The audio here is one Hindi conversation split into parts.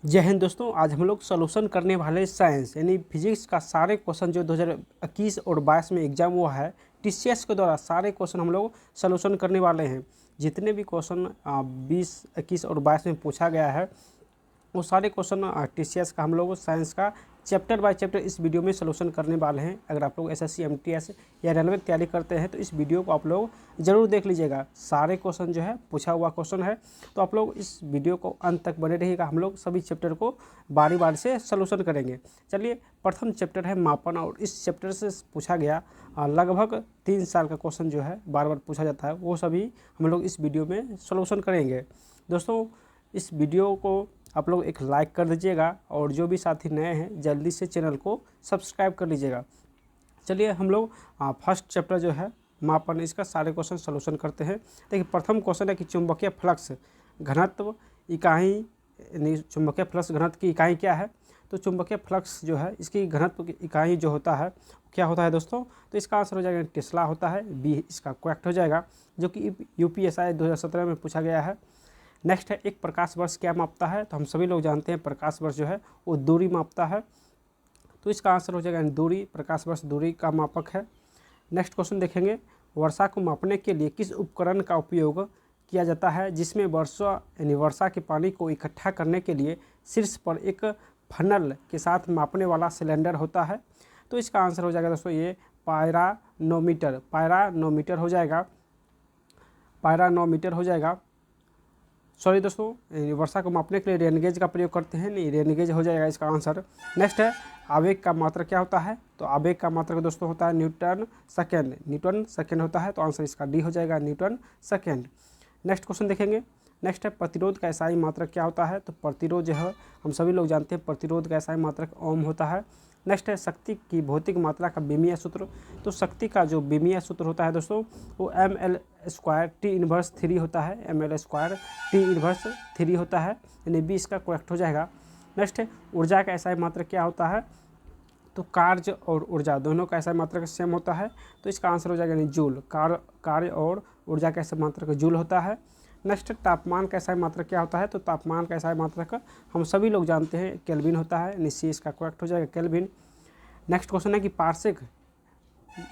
जय हिंद दोस्तों। आज हम लोग सॉल्यूशन करने वाले साइंस यानी फिजिक्स का सारे क्वेश्चन जो 2021 और 22 में एग्जाम हुआ है टीसीएस के द्वारा सारे क्वेश्चन हम लोग सॉल्यूशन करने वाले हैं। जितने भी क्वेश्चन 20, 21 और 22 में पूछा गया है वो सारे क्वेश्चन टीसीएस का हम लोग साइंस का चैप्टर बाय चैप्टर इस वीडियो में सॉल्यूशन करने वाले हैं। अगर आप लोग एसएससी, एमटीएस या रेलवे की तैयारी करते हैं तो इस वीडियो को आप लोग ज़रूर देख लीजिएगा। सारे क्वेश्चन जो है पूछा हुआ क्वेश्चन है, तो आप लोग इस वीडियो को अंत तक बने रहिएगा। हम लोग सभी चैप्टर को बारी बारी से सॉल्यूशन करेंगे। चलिए, प्रथम चैप्टर है मापन, और इस चैप्टर से पूछा गया लगभग 3 साल का क्वेश्चन जो है बार बार पूछा जाता है, वो सभी हम लोग इस वीडियो में सॉल्यूशन करेंगे। दोस्तों, इस वीडियो को आप लोग एक लाइक कर दीजिएगा और जो भी साथी नए हैं जल्दी से चैनल को सब्सक्राइब कर लीजिएगा। चलिए, हम लोग फर्स्ट चैप्टर जो है मापन, इसका सारे क्वेश्चन सॉल्यूशन करते हैं। देखिए, प्रथम क्वेश्चन है कि चुंबकीय फ्लक्स घनत्व इकाई यानी चुंबकीय फ्लक्स घनत्व की इकाई क्या है। तो चुंबकीय फ्लक्स जो है इसकी घनत्व की इकाई जो होता है क्या होता है दोस्तों। तो इसका आंसर हो जाएगा टेस्ला होता है, बी इसका करेक्ट हो जाएगा, जो कि यूपीएसआई 2017 में पूछा गया है। नेक्स्ट है एक प्रकाश वर्ष क्या मापता है। तो हम सभी लोग जानते हैं प्रकाश वर्ष जो है वो दूरी मापता है, तो इसका आंसर हो जाएगा दूरी। प्रकाश वर्ष दूरी का मापक है। नेक्स्ट क्वेश्चन देखेंगे, वर्षा को मापने के लिए किस उपकरण का उपयोग किया जाता है जिसमें वर्षा यानी वर्षा के पानी को इकट्ठा करने के लिए शीर्ष पर एक फनल के साथ मापने वाला सिलेंडर होता है। तो इसका आंसर हो जाएगा दोस्तों ये पायरानोमीटर हो जाएगा। पायरानोमीटर हो जाएगा। सॉरी दोस्तों, वर्षा को मापने के लिए रेनगेज का प्रयोग करते हैं, नहीं रेनगेज हो जाएगा इसका आंसर। नेक्स्ट है आवेग का मात्रक क्या होता है। तो आवेग का मात्रक दोस्तों होता है न्यूटन सेकेंड होता है, तो आंसर इसका डी हो जाएगा न्यूटन सेकेंड। नेक्स्ट क्वेश्चन देखेंगे। नेक्स्ट है प्रतिरोध का एसआई मात्रक क्या होता है। तो प्रतिरोध जो है हम सभी लोग जानते हैं प्रतिरोध का एसआई मात्रक ओम होता है। नेक्स्ट है शक्ति की भौतिक मात्रा का विमीय सूत्र। तो शक्ति का जो विमीय सूत्र होता है दोस्तों वो ml² T−3 होता है, ml² T−3 होता है, यानी बी इसका करेक्ट हो जाएगा। नेक्स्ट है ऊर्जा का एसआई मात्रक क्या होता है। तो कार्य और ऊर्जा दोनों का एसआई मात्रक सेम होता है, तो इसका आंसर हो जाएगा यानी जूल। कार्य और ऊर्जा का एसआई मात्रक जूल होता है। नेक्स्ट तापमान का एसआई मात्रक क्या होता है। तो तापमान का एसआई मात्रक हम सभी लोग जानते हैं केल्विन होता है, निश्चय इसका करेक्ट हो जाएगा केल्विन। नेक्स्ट क्वेश्चन है कि पार्सेक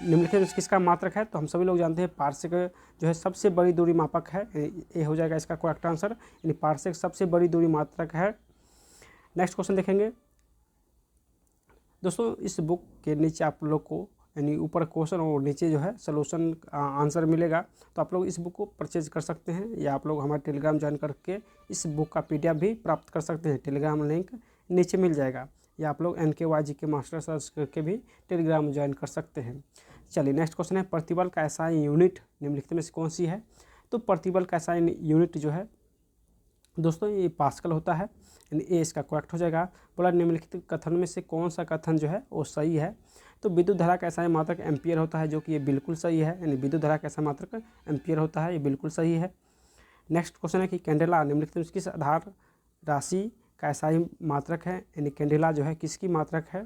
निम्नलिखित में किसका मात्रक है। तो हम सभी लोग जानते हैं पार्सेक जो है सबसे बड़ी दूरी मापक है, ये हो जाएगा इसका करेक्ट आंसर, यानी पार्सेक सबसे बड़ी दूरी मात्रक है। नेक्स्ट क्वेश्चन देखेंगे दोस्तों, इस बुक के नीचे आप लोग को यानी ऊपर क्वेश्चन और नीचे जो है सॉल्यूशन आंसर मिलेगा, तो आप लोग इस बुक को परचेज कर सकते हैं, या आप लोग हमारे टेलीग्राम ज्वाइन करके इस बुक का पीडीएफ भी प्राप्त कर सकते हैं। टेलीग्राम लिंक नीचे मिल जाएगा, या आप लोग NKYGK मास्टर सर्च करके भी टेलीग्राम ज्वाइन कर सकते हैं। चलिए, नेक्स्ट क्वेश्चन है प्रतिबल का एसआई यूनिट निम्नलिखित में से कौन सी है। तो प्रतिबल का एसआई यूनिट जो है दोस्तों ये पास्कल होता है, यानी ए इसका करेक्ट हो जाएगा। बोला निम्नलिखित कथन में से कौन सा कथन जो है वो सही है। तो विद्युत धारा का एसआई मात्रक एम्पियर होता है, जो कि ये बिल्कुल सही है, यानी विद्युत धारा का एसआई मात्रक एम्पियर होता है, ये बिल्कुल सही है। नेक्स्ट क्वेश्चन है कि कैंडेला निम्नलिखित में किस आधार राशि का एसआई मात्रक है, यानी कैंडेला जो है किसकी मात्रक है।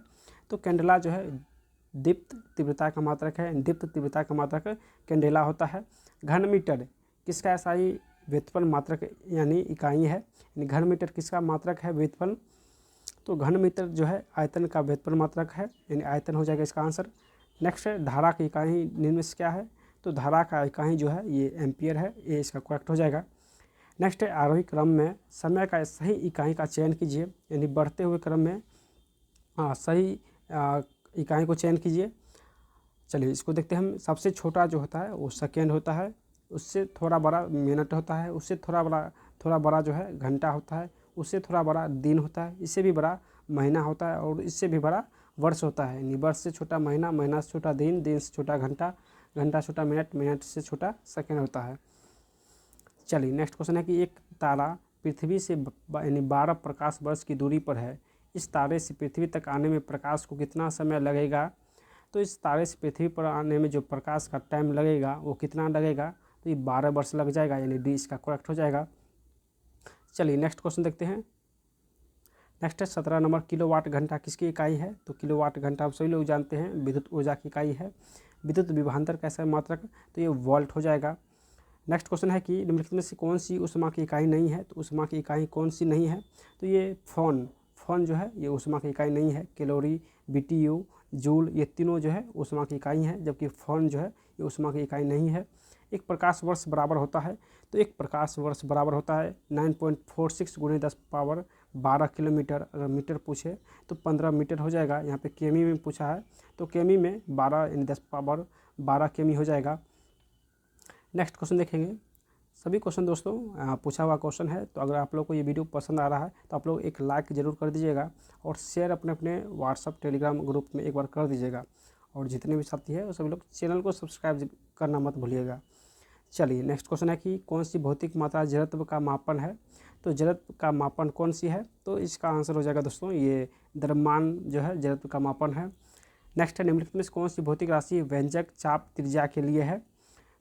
तो कैंडेला जो है दीप्त तीव्रता का मात्रक है, दीप्त तीव्रता का मात्रक कैंडेला होता है। घन मीटर किसका एसआई व्युत्पन्न मात्रक यानी इकाई है, यानी घन मीटर किसका मात्रक है व्युत्पन्न। तो घन मीटर जो है आयतन का व्युत्पन्न मात्रक है, यानी आयतन हो जाएगा इसका आंसर। नेक्स्ट है धारा की इकाई निम्न में से क्या है। तो धारा का इकाई जो है ये एम्पियर है, ये इसका करेक्ट हो जाएगा। नेक्स्ट है आरोही क्रम में समय का सही इकाई का चयन कीजिए, यानी बढ़ते हुए क्रम में सही इकाई को चयन कीजिए। चलिए, इसको देखते हैं हम। सबसे छोटा जो होता है वो सेकेंड होता है, उससे थोड़ा बड़ा मिनट होता है, उससे थोड़ा बड़ा जो है घंटा होता है, उससे थोड़ा बड़ा दिन होता है, इससे भी बड़ा महीना होता है, और इससे भी बड़ा वर्ष होता है। यानी वर्ष से छोटा महीना, महीना से छोटा दिन, दिन से छोटा घंटा, घंटा छोटा मिनट, मिनट से छोटा सेकेंड होता है। चलिए, नेक्स्ट क्वेश्चन है कि एक तारा पृथ्वी से यानी 12 प्रकाश वर्ष की दूरी पर है, इस तारे से पृथ्वी तक आने में प्रकाश को कितना समय लगेगा। तो इस तारे से पृथ्वी पर आने में जो प्रकाश का टाइम लगेगा वो कितना लगेगा। तो ये 12 वर्ष लग जाएगा, यानी डी इसका करेक्ट हो जाएगा। चलिए, नेक्स्ट क्वेश्चन देखते हैं। नेक्स्ट है 17 नंबर किलोवाट घंटा किसकी इकाई है। तो किलोवाट घंटा आप सभी लोग जानते हैं विद्युत ऊर्जा की इकाई है। विद्युत विभवांतर कैसा मात्रक, तो ये वोल्ट हो जाएगा। नेक्स्ट क्वेश्चन है कि निम्नलिखित में से कौन सी ऊष्मा की इकाई नहीं है, तो ऊष्मा की इकाई कौन सी नहीं है, तो ये फोन जो है ये ऊष्मा की इकाई नहीं है। कैलोरी, BTU, जूल ये तीनों जो है ऊष्मा की इकाई हैं, जबकि फोन जो है ये ऊष्मा की इकाई नहीं है। एक प्रकाश वर्ष बराबर होता है, तो एक प्रकाश वर्ष बराबर होता है 9.46 × 10⁻12 किलोमीटर। अगर मीटर पूछे तो 15 मीटर हो जाएगा। यहाँ पे केमी में पूछा है तो केमी में 12 × 10⁻12 केमी हो जाएगा। नेक्स्ट क्वेश्चन देखेंगे। सभी क्वेश्चन दोस्तों पूछा हुआ क्वेश्चन है, तो अगर आप लोग को ये वीडियो पसंद आ रहा है तो आप लोग एक लाइक ज़रूर कर दीजिएगा और शेयर अपने अपने व्हाट्सअप टेलीग्राम ग्रुप में एक बार कर दीजिएगा। और जितने भी साथी है वो सभी लोग चैनल को सब्सक्राइब करना मत भूलिएगा। चलिए नेक्स्ट क्वेश्चन है कि कौन सी भौतिक मात्रा जड़त्व का मापन है, तो जड़त्व का मापन कौन सी है, तो इसका आंसर हो जाएगा दोस्तों ये द्रव्यमान जो है जड़त्व का मापन है। नेक्स्ट है निम्नलिखित में से कौन सी भौतिक राशि व्यंजक चाप त्रिज्या के लिए है,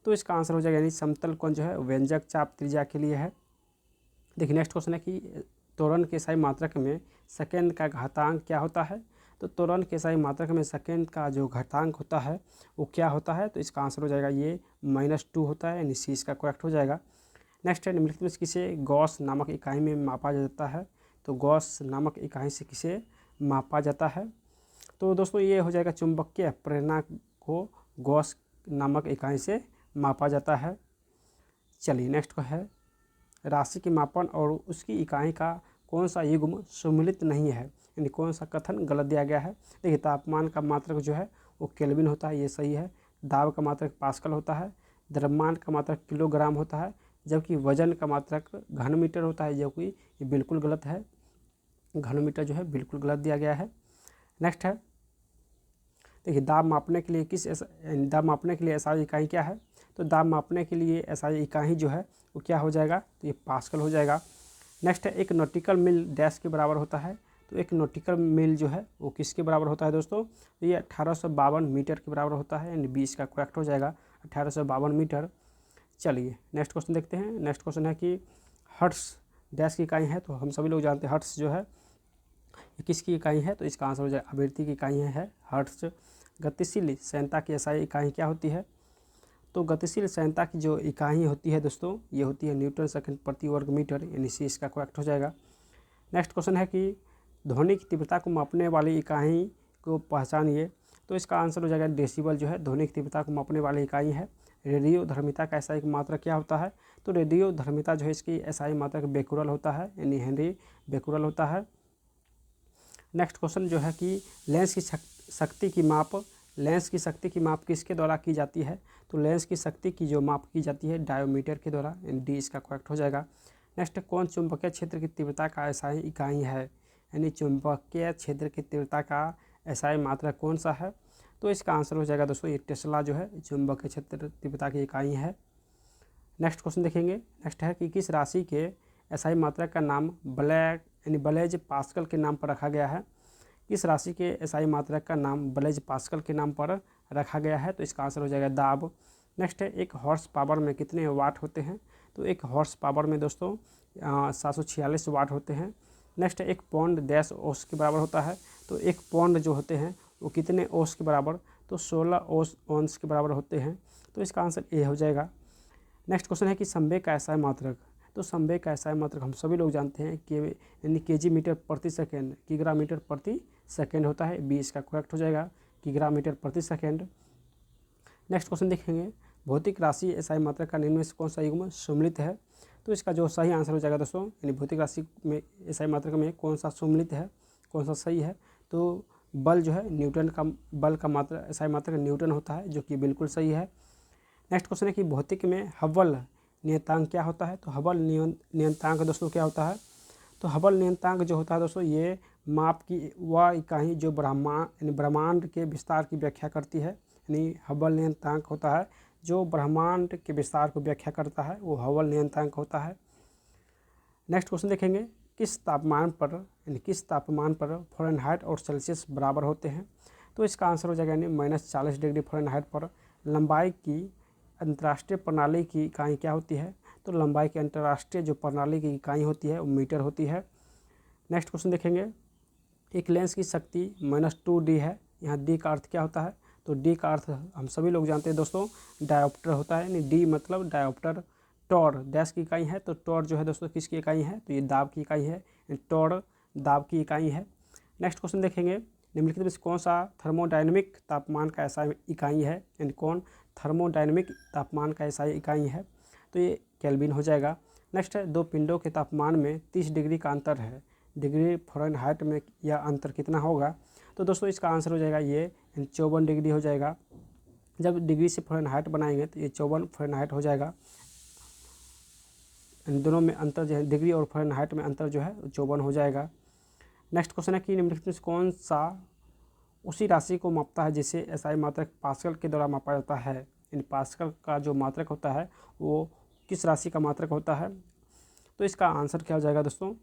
तो इसका आंसर हो जाएगा यानी समतल कोण जो है व्यंजक चाप त्रिज्या के लिए है। देखिए नेक्स्ट क्वेश्चन है कि त्वरण के SI मात्रक में सेकेंड का घातांक क्या होता है, तो त्वरण के SI मात्रक में सेकेंड का जो घातांक होता है वो क्या होता है, तो इसका आंसर हो जाएगा ये -2 होता है, यानी सी इसका करेक्ट हो जाएगा। नेक्स्ट है निम्नलिखित में किसे गॉस नामक इकाई में मापा जाता है, तो गॉस नामक इकाई से किसे मापा जाता है, तो दोस्तों ये हो जाएगा चुंबकीय प्रेरणा को गॉस नामक इकाई से मापा जाता है। चलिए नेक्स्ट को है राशि के मापन और उसकी इकाई का कौन सा युग्म सम्मिलित नहीं है, यानी कौन सा कथन गलत दिया गया है। देखिए तापमान का मात्रक जो है वो केल्विन होता है, ये सही है। दाब का मात्रक पास्कल होता है। द्रव्यमान का मात्रक किलोग्राम होता है, जबकि वजन का मात्रक घनमीटर होता है, जो कि ये बिल्कुल गलत है। घनमीटर जो है बिल्कुल गलत दिया गया है। नेक्स्ट है देखिए दाब मापने के लिए दाब मापने के लिए SI इकाई क्या है, तो दाब मापने के लिए SI इकाई जो है वो क्या हो जाएगा, तो ये पास्कल हो जाएगा। नेक्स्ट है एक नॉटिकल मील डैश के बराबर होता है, तो एक नॉटिकल मील जो है वो किसके बराबर होता है दोस्तों, तो ये 1852 मीटर के बराबर होता है, यानी 20 का करेक्ट हो जाएगा 1852 मीटर। चलिए नेक्स्ट क्वेश्चन देखते हैं। नेक्स्ट क्वेश्चन है कि हर्ट्स डैश की इकाई है, तो हम सभी लोग जानते हैं हर्ट्स जो है ये किसकी इकाई है, तो इसका आंसर हो जाएगा आवृत्ति की इकाई है हर्ट्स। गतिशील संयंत्रता की SI इकाई क्या होती है, तो गतिशील संयंत्रता की जो इकाई होती है दोस्तों ये होती है न्यूटन सेकंड प्रति वर्ग मीटर, यानी सी इसका करेक्ट हो जाएगा। नेक्स्ट क्वेश्चन है कि ध्वनि की तीव्रता को मापने वाली इकाई को पहचानिए, तो इसका आंसर हो जाएगा डेसिबल जो है ध्वनि की तीव्रता को मापने वाली इकाई है। रेडियो धर्मिता का SI मात्रक क्या होता है, तो रेडियो धर्मिता जो है इसकी SI मात्रक बेकुरल होता है, यानी हेनरी बेकुरल होता है। नेक्स्ट क्वेश्चन जो है कि लेंस की शक्ति की माप किसके द्वारा की जाती है, तो लेंस की शक्ति की जो माप की जाती है डायोमीटर के द्वारा, यानी डी इसका करेक्ट हो जाएगा। नेक्स्ट कौन चुंबकीय क्षेत्र की तीव्रता का SI इकाई है, यानी चुंबकीय क्षेत्र की तीव्रता का SI मात्रक कौन सा है, तो इसका आंसर हो जाएगा दोस्तों ये टेस्ला जो है चुंबकीय क्षेत्र तीव्रता की इकाई है। नेक्स्ट क्वेश्चन देखेंगे। नेक्स्ट है कि किस राशि के SI मात्रक का नाम ब्लेज पास्कल के नाम पर रखा गया है, किस राशि के SI मात्रक का नाम ब्लेज पास्कल के नाम पर रखा गया है, तो इसका आंसर हो जाएगा दाब। नेक्स्ट है एक हॉर्स पावर में कितने वाट होते हैं, तो एक हॉर्स पावर में दोस्तों 746 वाट होते हैं। नेक्स्ट है एक पौंड 10 ओस के बराबर होता है, तो एक पौंड जो होते हैं वो कितने ओस के बराबर, तो 16 ओंस के बराबर होते हैं, तो इसका आंसर ए हो जाएगा। नेक्स्ट क्वेश्चन है कि संवेग का SI मात्रक, तो संवेग का SI मात्रक हम सभी लोग जानते हैं कि यानी kg मीटर प्रति सेकेंड किग्रा मीटर प्रति सेकेंड होता है, बी इसका करेक्ट हो जाएगा किग्रा मीटर प्रति सेकेंड। नेक्स्ट क्वेश्चन देखेंगे भौतिक राशि SI मात्रक का निम्न में से कौन सा युग्म सम्मिलित है, तो इसका जो सही आंसर हो जाएगा दोस्तों यानी भौतिक राशि में SI मात्रक में कौन सा सम्मिलित है, कौन सा सही है, तो बल जो है न्यूटन का बल का मात्रा SI मात्रक न्यूटन होता है, जो कि बिल्कुल सही है। नेक्स्ट क्वेश्चन है कि भौतिक में हबल नियतांक क्या होता है, तो हबल नियतांक दोस्तों क्या होता है, तो हबल नियतांक जो होता है दोस्तों ये माप की वह इकाई जो ब्रह्मांड के विस्तार की व्याख्या करती है, यानी हबल नियतांक होता है जो ब्रह्मांड के विस्तार को व्याख्या करता है, वो हबल नियतांक होता है। नेक्स्ट क्वेश्चन देखेंगे किस तापमान पर फ़ारेनहाइट और सेल्सियस बराबर होते हैं, तो इसका आंसर हो जाएगा यानी -40 डिग्री फ़ारेनहाइट पर। लंबाई की अंतर्राष्ट्रीय प्रणाली की इकाई क्या होती है, तो लंबाई की अंतर्राष्ट्रीय जो प्रणाली की इकाई होती है वो मीटर होती है। नेक्स्ट क्वेश्चन देखेंगे एक लेंस की शक्ति -2D है, यहाँ D का अर्थ क्या होता है, तो D का अर्थ हम सभी लोग जानते हैं दोस्तों डायोप्टर होता है, यानी D मतलब डायोप्टर टॉर डैश की इकाई है, तो टॉर जो है दोस्तों किसकी इकाई है, तो ये दाब की इकाई है, टॉर दाब की इकाई है। नेक्स्ट क्वेश्चन देखेंगे, निम्नलिखित में से कौन सा थर्मोडायनेमिक तापमान का ऐसा इकाई है, यानी कौन थर्मोडायनेमिक तापमान का ऐसा इकाई है, तो ये केल्विन हो जाएगा। नेक्स्ट है, दो पिंडों के तापमान में 30 डिग्री का अंतर है, डिग्री फ़ारेनहाइट में यह अंतर कितना होगा, तो दोस्तों इसका आंसर हो जाएगा ये 54 डिग्री हो जाएगा। जब डिग्री से फ़ारेनहाइट बनाएंगे तो ये 54 फ़ारेनहाइट हो जाएगा। इन दोनों में अंतर जो है, डिग्री और फ़ारेनहाइट में अंतर जो है 54 हो जाएगा। नेक्स्ट क्वेश्चन है कि निम्नलिखित में से कौन सा उसी राशि को मापता है जिसे एसआई मात्रक पास्कल के द्वारा मापा जाता है, इन पास्कल का जो मात्रक होता है वो किस राशि का मात्रक होता है, तो इसका आंसर क्या हो जाएगा दोस्तों,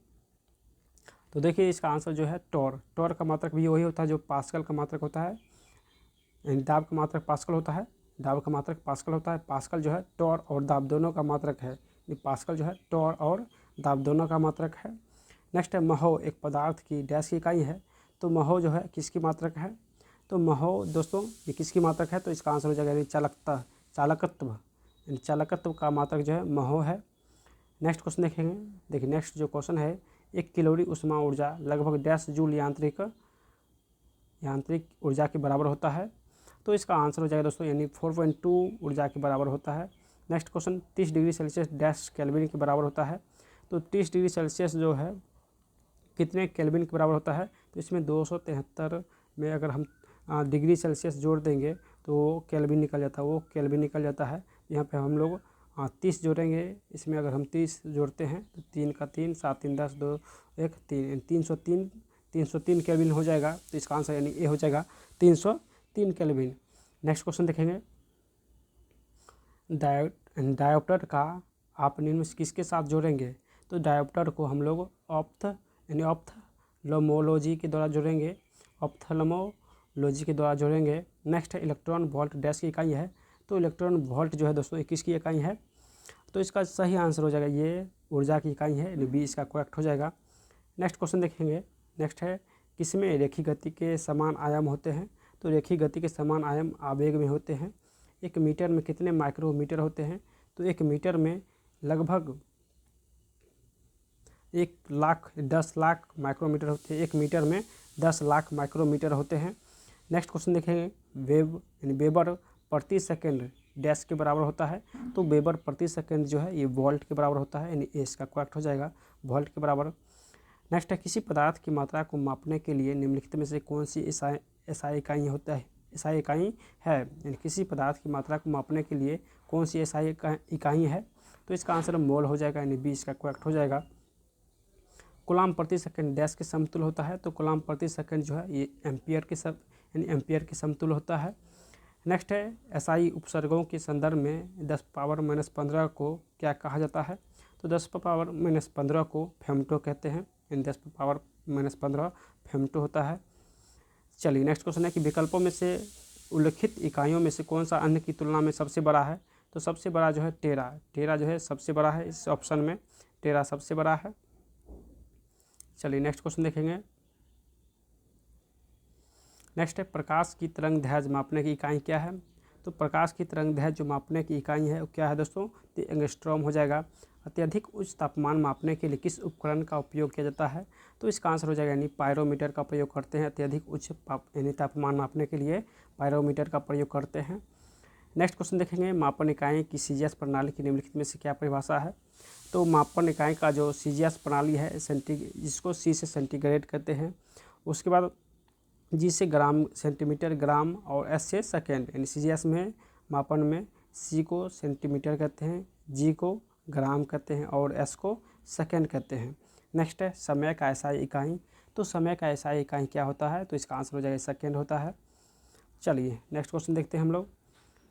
तो देखिए इसका आंसर जो है टॉर। टॉर का मात्रक भी वही होता है जो पास्कल का मात्रक होता है, यानी दाब का मात्रक पास्कल होता है, दाब का मात्रक पास्कल होता है। पास्कल जो है टॉर और दाब दोनों का मात्रक है, ये पास्कल जो है टॉर और दाब दोनों का मात्रक है। नेक्स्ट है, महो एक पदार्थ की डैश की इकाई है, तो महो जो है किसकी मात्रक है, तो महो दोस्तों ये किसकी मात्रक है, तो इसका आंसर हो जाएगा यानी चालकत्व, यानी चालकत्व का मात्रक जो है महो है। नेक्स्ट क्वेश्चन देखेंगे, देखिए नेक्स्ट जो क्वेश्चन है, 1 कैलोरी ऊष्मा ऊर्जा लगभग डैश जूल यांत्रिक ऊर्जा के बराबर होता है, तो इसका आंसर हो जाएगा दोस्तों यानी 4.2 ऊर्जा के बराबर होता है। Next question, 30 degree Celsius dash kelvin के बराबर होता है, तो 30 डिग्री सेल्सियस जो है कितने केल्विन के बराबर होता है, तो इसमें 273 में अगर हम डिग्री सेल्सियस जोड़ देंगे तो वो केल्विन निकल जाता है, वो केल्विन निकल जाता है। यहाँ पे हम लोग 30 जोड़ेंगे, इसमें अगर हम 30 जोड़ते हैं तो 3 का 3, 7 3 10 2 1 3, 303 केल्विन हो जाएगा, तो इसका आंसर यानी ए हो जाएगा 303 केल्विन। नेक्स्ट क्वेश्चन देखेंगे, डायोप्टर का आप निम्न में किसके साथ जोड़ेंगे, तो डायोप्टर को हम लोग ऑप्थेल्मोलॉजी के द्वारा जोड़ेंगे, ऑप्थेल्मोलॉजी के द्वारा जोड़ेंगे। नेक्स्ट है, इलेक्ट्रॉन वोल्ट डैश की इकाई है, तो इलेक्ट्रॉन वोल्ट जो है दोस्तों 21 की इकाई है, तो इसका सही आंसर हो जाएगा ये ऊर्जा की इकाई है, यानी बी इसका करेक्ट हो जाएगा। नेक्स्ट क्वेश्चन देखेंगे, नेक्स्ट है, किसमें रेखी गति के समान आयाम होते हैं, तो रेखी गति के समान आयाम आवेग में होते हैं। 1 मीटर में कितने माइक्रोमीटर होते हैं, तो 1 मीटर में लगभग 10 लाख माइक्रोमीटर होते हैं, 1 मीटर में 10 लाख माइक्रोमीटर होते हैं। नेक्स्ट क्वेश्चन देखेंगे, वेबर प्रति सेकंड डैश के बराबर होता है, तो वेबर प्रति सेकंड जो है ये वोल्ट के बराबर होता है, यानी ए इसका करेक्ट हो जाएगा वोल्ट के बराबर। नेक्स्ट है, किसी पदार्थ की मात्रा को मापने के लिए निम्नलिखित में से कौन सी एसआई इकाई होता है, एसआई इकाई है, यानी किसी पदार्थ की मात्रा को मापने के लिए कौन सी एसआई इकाई है, तो इसका आंसर मोल हो जाएगा, यानी बी इसका करेक्ट हो जाएगा। कूलाम प्रति सेकंड डैश के समतुल्य होता है, तो कूलाम प्रति सेकंड जो है ये एम्पियर के यानी एम्पियर के समतुल्य होता है। नेक्स्ट है, एसआई उपसर्गों के संदर्भ में 10⁻⁻15 को क्या कहा जाता है, तो 10⁻⁻15 को फेम्टो कहते हैं, यानी 10⁻⁻15 फेम्टो होता है। चलिए नेक्स्ट क्वेश्चन है कि विकल्पों में से उल्लिखित इकाइयों में से कौन सा अन्य की तुलना में सबसे बड़ा है, तो सबसे बड़ा जो है टेरा जो है सबसे बड़ा है, इस ऑप्शन में टेरा सबसे बड़ा है। चलिए नेक्स्ट क्वेश्चन देखेंगे, नेक्स्ट है, प्रकाश की तरंग दैर्घ्य मापने की इकाई क्या है, तो प्रकाश की तरंग दैर्घ्य जो मापने की इकाई है वो क्या है दोस्तों, तो एंगस्ट्रॉम हो जाएगा। अत्यधिक उच्च तापमान मापने के लिए किस उपकरण का उपयोग किया जाता है, तो इसका आंसर हो जाएगा यानी पायरोमीटर का प्रयोग करते हैं, अत्यधिक उच्च यानी तापमान मापने के लिए पायरोमीटर का प्रयोग करते हैं। नेक्स्ट क्वेश्चन देखेंगे, मापन इकाई की सीजीएस प्रणाली की निम्नलिखित में से क्या परिभाषा है, तो मापन इकाई का जो सीजीएस प्रणाली है जिसको सी से सेंटीग्रेड कहते हैं, उसके बाद जी से ग्राम सेंटीमीटर ग्राम और एस से सेकेंड, यानी सीजीएस में मापन में सी को सेंटीमीटर कहते हैं, जी को ग्राम कहते हैं और एस को सेकेंड कहते हैं। नेक्स्ट है, समय का एसआई इकाई, तो समय का एसआई इकाई क्या होता है, तो इसका आंसर हो जाएगा सेकेंड होता है। चलिए नेक्स्ट क्वेश्चन देखते हैं हम लोग।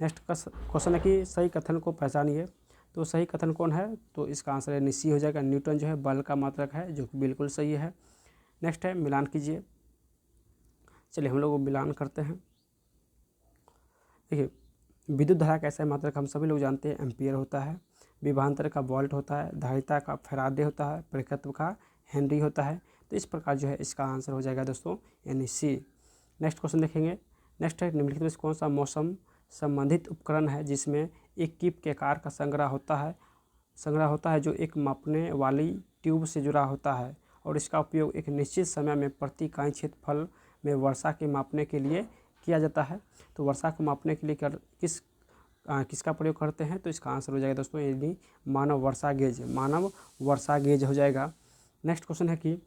नेक्स्ट क्वेश्चन है कि सही कथन को पहचानिए, तो सही कथन कौन है, तो इसका आंसर है सी हो जाएगा, न्यूटन जो है बल का मात्रक है, जो कि बिल्कुल सही है। नेक्स्ट है, मिलान कीजिए। चलिए हम लोग मिलान करते हैं। देखिए, विद्युत धारा का ऐसा मात्रक हम सभी लोग जानते हैं एम्पियर होता है, विभवांतर का वोल्ट होता है, धारिता का फैराडे होता है, प्रेरकत्व का हेनरी होता है, तो इस प्रकार जो है इसका आंसर हो जाएगा दोस्तों यानी सी। नेक्स्ट क्वेश्चन देखेंगे, नेक्स्ट है, निम्नलिखित में से कौन सा मौसम संबंधित उपकरण है जिसमें एक कीप के आकार का संग्रह होता है, संग्रह होता है जो एक मापने वाली ट्यूब से जुड़ा होता है और इसका उपयोग एक निश्चित समय में प्रति इकाई क्षेत्रफल में वर्षा के मापने के लिए किया जाता है। तो वर्षा को मापने के लिए किसका प्रयोग करते हैं? तो इसका आंसर हो जाएगा दोस्तों यानी मानव वर्षा गेज, मानव वर्षा गेज हो जाएगा। नेक्स्ट क्वेश्चन है कि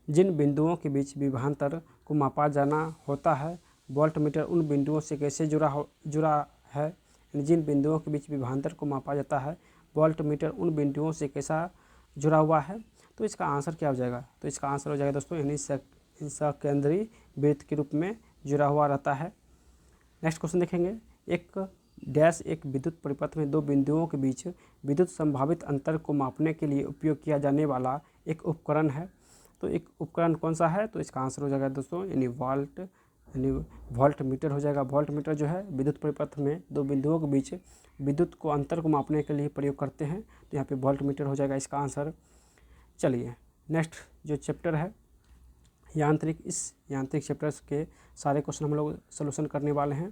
जिन बिंदुओं के बीच विभवांतर को मापा जाना होता है वोल्ट मीटर उन बिंदुओं से कैसे जुड़ा है? जिन बिंदुओं के बीच विभवांतर को मापा जाता है वोल्ट मीटर उन बिंदुओं से कैसा जुड़ा हुआ है? तो इसका आंसर क्या हो जाएगा? तो इसका आंसर हो जाएगा दोस्तों यानी सकेंद्रीय वृत्त के रूप में जुड़ा हुआ रहता है। नेक्स्ट क्वेश्चन देखेंगे, एक विद्युत परिपथ में दो बिंदुओं के बीच विद्युत संभावित अंतर को मापने के लिए उपयोग किया जाने वाला एक उपकरण है। तो एक उपकरण कौन सा है? तो इसका आंसर हो जाएगा दोस्तों यानी वोल्ट मीटर हो जाएगा। वोल्ट मीटर जो है विद्युत परिपथ में दो बिंदुओं के बीच विद्युत को अंतर को मापने के लिए प्रयोग करते हैं, तो यहाँ पे वोल्ट मीटर हो जाएगा इसका आंसर। चलिए नेक्स्ट जो चैप्टर है यांत्रिक, इस यांत्रिक चैप्टर्स के सारे क्वेश्चन हम लोग सोल्यूशन करने वाले हैं।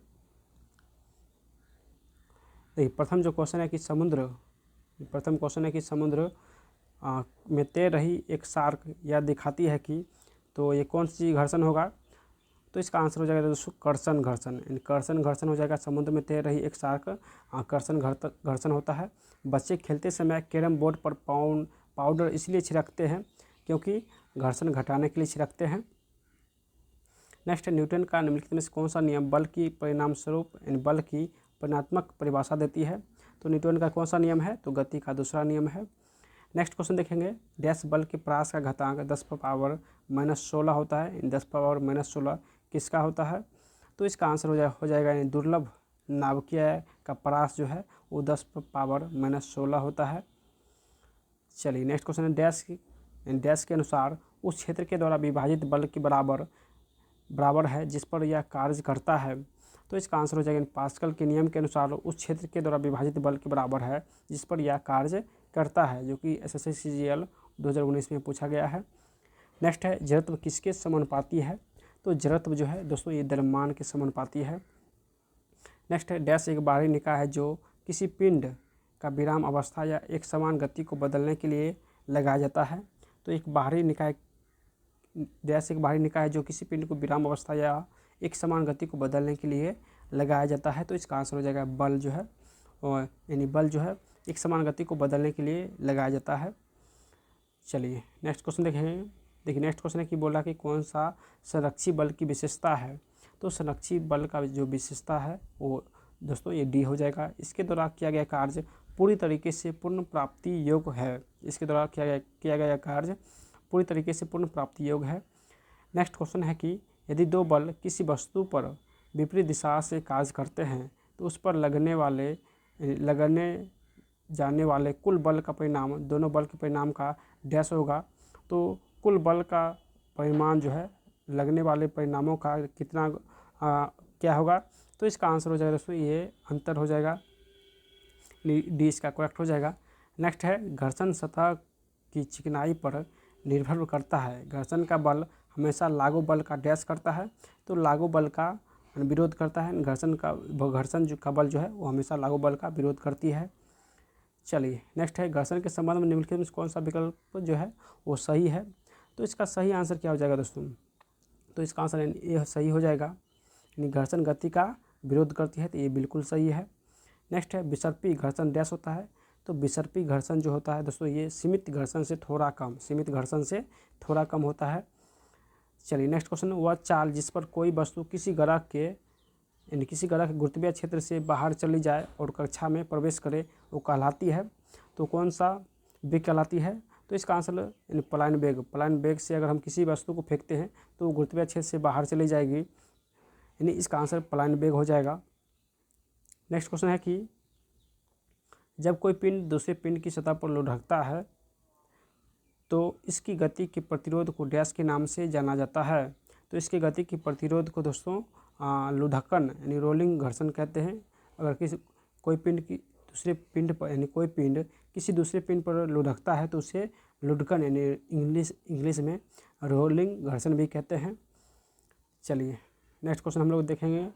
देखिए प्रथम क्वेश्चन है कि समुद्र में तैर रही एक शार्क यह दिखाती है कि, तो ये कौन सी घर्षण होगा? तो इसका आंसर हो जाएगा दोस्तों कर्षण घर्षण हो जाएगा। समुद्र में तैर रही एक शार्क कर्षण घर्षण होता है। बच्चे खेलते समय कैरम बोर्ड पर पाउडर इसलिए छिड़कते हैं क्योंकि घर्षण घटाने के लिए छिड़कते हैं। नेक्स्ट न्यूटन का निम्नलिखित में से कौन सा नियम बल की परिणाम स्वरूप बल की परिणात्मक परिभाषा देती है? तो न्यूटन का कौन सा नियम है? तो गति का दूसरा नियम है। नेक्स्ट क्वेश्चन देखेंगे, डैश बल के प्रास का घातांक 10⁻⁻16 होता है। 10⁻16 किसका होता है? तो इसका आंसर हो जाएगा यानी दुर्लभ नाभिकीय का प्रास जो है वो 10⁻16 होता है। चलिए नेक्स्ट क्वेश्चन है, डैश के अनुसार उस क्षेत्र के द्वारा विभाजित बल के बराबर है जिस पर यह कार्य करता है। तो इसका आंसर हो जाएगा पास्कल के नियम के अनुसार उस क्षेत्र के द्वारा विभाजित बल के बराबर है जिस पर यह कार्य करता है, जो कि SSC CGL 2019 में पूछा गया है। नेक्स्ट है जड़त्व किसके समानुपाती है? तो जड़त्व जो है दोस्तों ये द्रव्यमान के समानुपाती है। नेक्स्ट है डैश एक बाहरी निकाय है जो किसी पिंड का विराम अवस्था या एक समान गति को बदलने के लिए लगाया जाता है। तो एक बाहरी निकाय है जो किसी पिंड को विराम अवस्था या एक समान गति को बदलने के लिए लगाया जाता है। तो इसका आंसर हो जाएगा बल जो है, और यानी बल जो है एक समान गति को बदलने के लिए लगाया जाता है। चलिए नेक्स्ट क्वेश्चन देखेंगे। देखिए नेक्स्ट क्वेश्चन है कि बोला कि कौन सा संरक्षी बल की विशेषता है? तो संरक्षी बल का जो विशेषता है वो दोस्तों ये डी हो जाएगा। इसके द्वारा किया गया कार्य पूरी तरीके से पूर्ण प्राप्ति योग्य है। इसके द्वारा किया गया कार्य पूरी तरीके से पूर्ण प्राप्ति योग्य है। नेक्स्ट क्वेश्चन है कि यदि दो बल किसी वस्तु पर विपरीत दिशा से कार्य करते हैं तो उस पर लगने जाने वाले कुल बल का परिणाम दोनों बल के परिणाम का डैश होगा। तो कुल बल का परिमाण जो है लगने वाले परिणामों का कितना क्या होगा? तो इसका आंसर हो जाएगा दोस्तों ये अंतर हो जाएगा, डी इसका करेक्ट हो जाएगा। नेक्स्ट है घर्षण सतह की चिकनाई पर निर्भर करता है। घर्षण का बल हमेशा लागू बल का डैश करता है, तो लागू बल का विरोध करता है। घर्षण का बल जो है वो हमेशा लागू बल का विरोध करती है। चलिए नेक्स्ट है घर्षण के संबंध में निम्नलिखित में कौन सा विकल्प जो है वो सही है? तो इसका सही आंसर क्या हो जाएगा दोस्तों? तो इसका आंसर ये सही हो जाएगा, यानी घर्षण गति का विरोध करती है, तो ये बिल्कुल सही है। नेक्स्ट है विसर्पी घर्षण डैश होता है। तो विसर्पी घर्षण जो होता है दोस्तों ये सीमित घर्षण से थोड़ा कम होता है। चलिए नेक्स्ट क्वेश्चन, वह चाल जिस पर कोई वस्तु किसी ग्रह के गुरुत्वीय क्षेत्र से बाहर चली जाए और कक्षा में प्रवेश करे वो कहलाती है। तो कौन सा वेग कहलाती है? तो इसका आंसर पलायन वेग से अगर हम किसी वस्तु को फेंकते हैं तो गुरुत्वीय क्षेत्र से बाहर चली जाएगी, यानी इसका आंसर पलायन वेग हो जाएगा। नेक्स्ट क्वेश्चन है कि जब कोई पिंड दूसरे पिंड की सतह पर लुढ़कता है तो इसकी गति के प्रतिरोध को डैश के नाम से जाना जाता है। तो इसकी गति की प्रतिरोध को दोस्तों लुढ़कन यानी रोलिंग घर्षण कहते हैं। अगर कोई पिंड किसी दूसरे पिंड पर लुढ़कता है तो उसे लुढ़कन यानी इंग्लिश में रोलिंग घर्षण भी कहते हैं। चलिए नेक्स्ट क्वेश्चन हम लोग देखेंगे।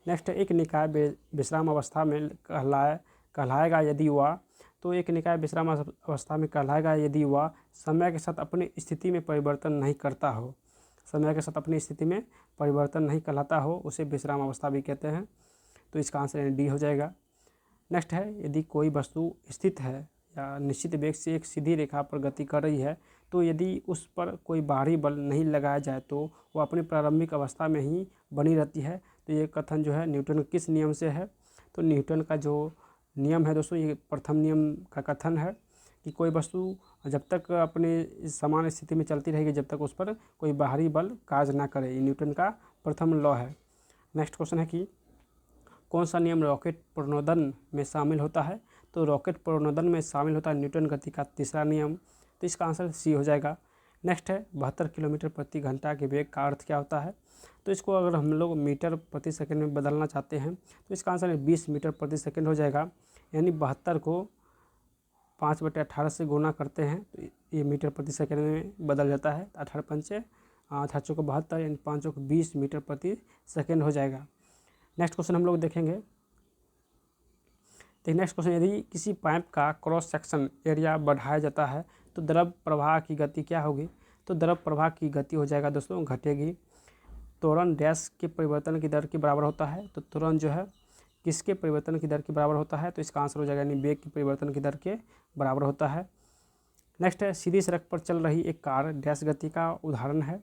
नेक्स्ट एक निकाय विश्राम अवस्था में कहलाएगा यदि वह तो एक निकाय विश्राम अवस्था में कहलाएगा यदि वह समय के साथ अपनी स्थिति में परिवर्तन नहीं करता हो। समय के साथ अपनी स्थिति में परिवर्तन नहीं कहलाता हो उसे विश्राम अवस्था भी कहते हैं। तो इसका आंसर डी हो जाएगा। नेक्स्ट है, यदि कोई वस्तु स्थित है या निश्चित वेग से एक सीधी रेखा पर गति कर रही है तो यदि उस पर कोई बाहरी बल नहीं लगाया जाए तो वह अपनी प्रारंभिक अवस्था में ही बनी रहती है। तो ये कथन जो है न्यूटन किस नियम से है? तो न्यूटन का जो नियम है दोस्तों, ये प्रथम नियम का कथन है कि कोई वस्तु जब तक अपने समान स्थिति में चलती रहेगी जब तक उस पर कोई बाहरी बल कार्य ना करे। ये न्यूटन का प्रथम लॉ है। नेक्स्ट क्वेश्चन है कि कौन सा नियम रॉकेट प्रणोदन में शामिल होता है? तो रॉकेट प्रणोदन में शामिल होता है न्यूटन गति का तीसरा नियम। तो इसका आंसर सी हो जाएगा। नेक्स्ट है, 72 किलोमीटर प्रति घंटा के वेग का अर्थ क्या होता है? तो इसको अगर हम लोग मीटर प्रति सेकंड में बदलना चाहते हैं तो इसका आंसर 20 मीटर प्रति सेकंड हो जाएगा। यानी 72 को 5/18 से गुना करते हैं तो ये मीटर प्रति सेकंड में बदल जाता है। 18 चौको 72 यानी 5 चौको 20 मीटर प्रति सेकंड हो जाएगा। नेक्स्ट क्वेश्चन हम लोग देखेंगे। तो नेक्स्ट क्वेश्चन, यदि किसी पाइप का क्रॉस सेक्शन एरिया बढ़ाया जाता है तो द्रव प्रवाह की गति क्या होगी? तो द्रव प्रवाह की गति हो जाएगा दोस्तों घटेगी। त्वरण डैश के परिवर्तन की दर के बराबर होता है। तो त्वरण जो है किसके परिवर्तन की दर के बराबर होता है? तो इसका आंसर हो जाएगा यानी वेग के परिवर्तन की दर के बराबर होता है। नेक्स्ट है, सीधी सड़क पर चल रही एक कार डैश गति का उदाहरण है।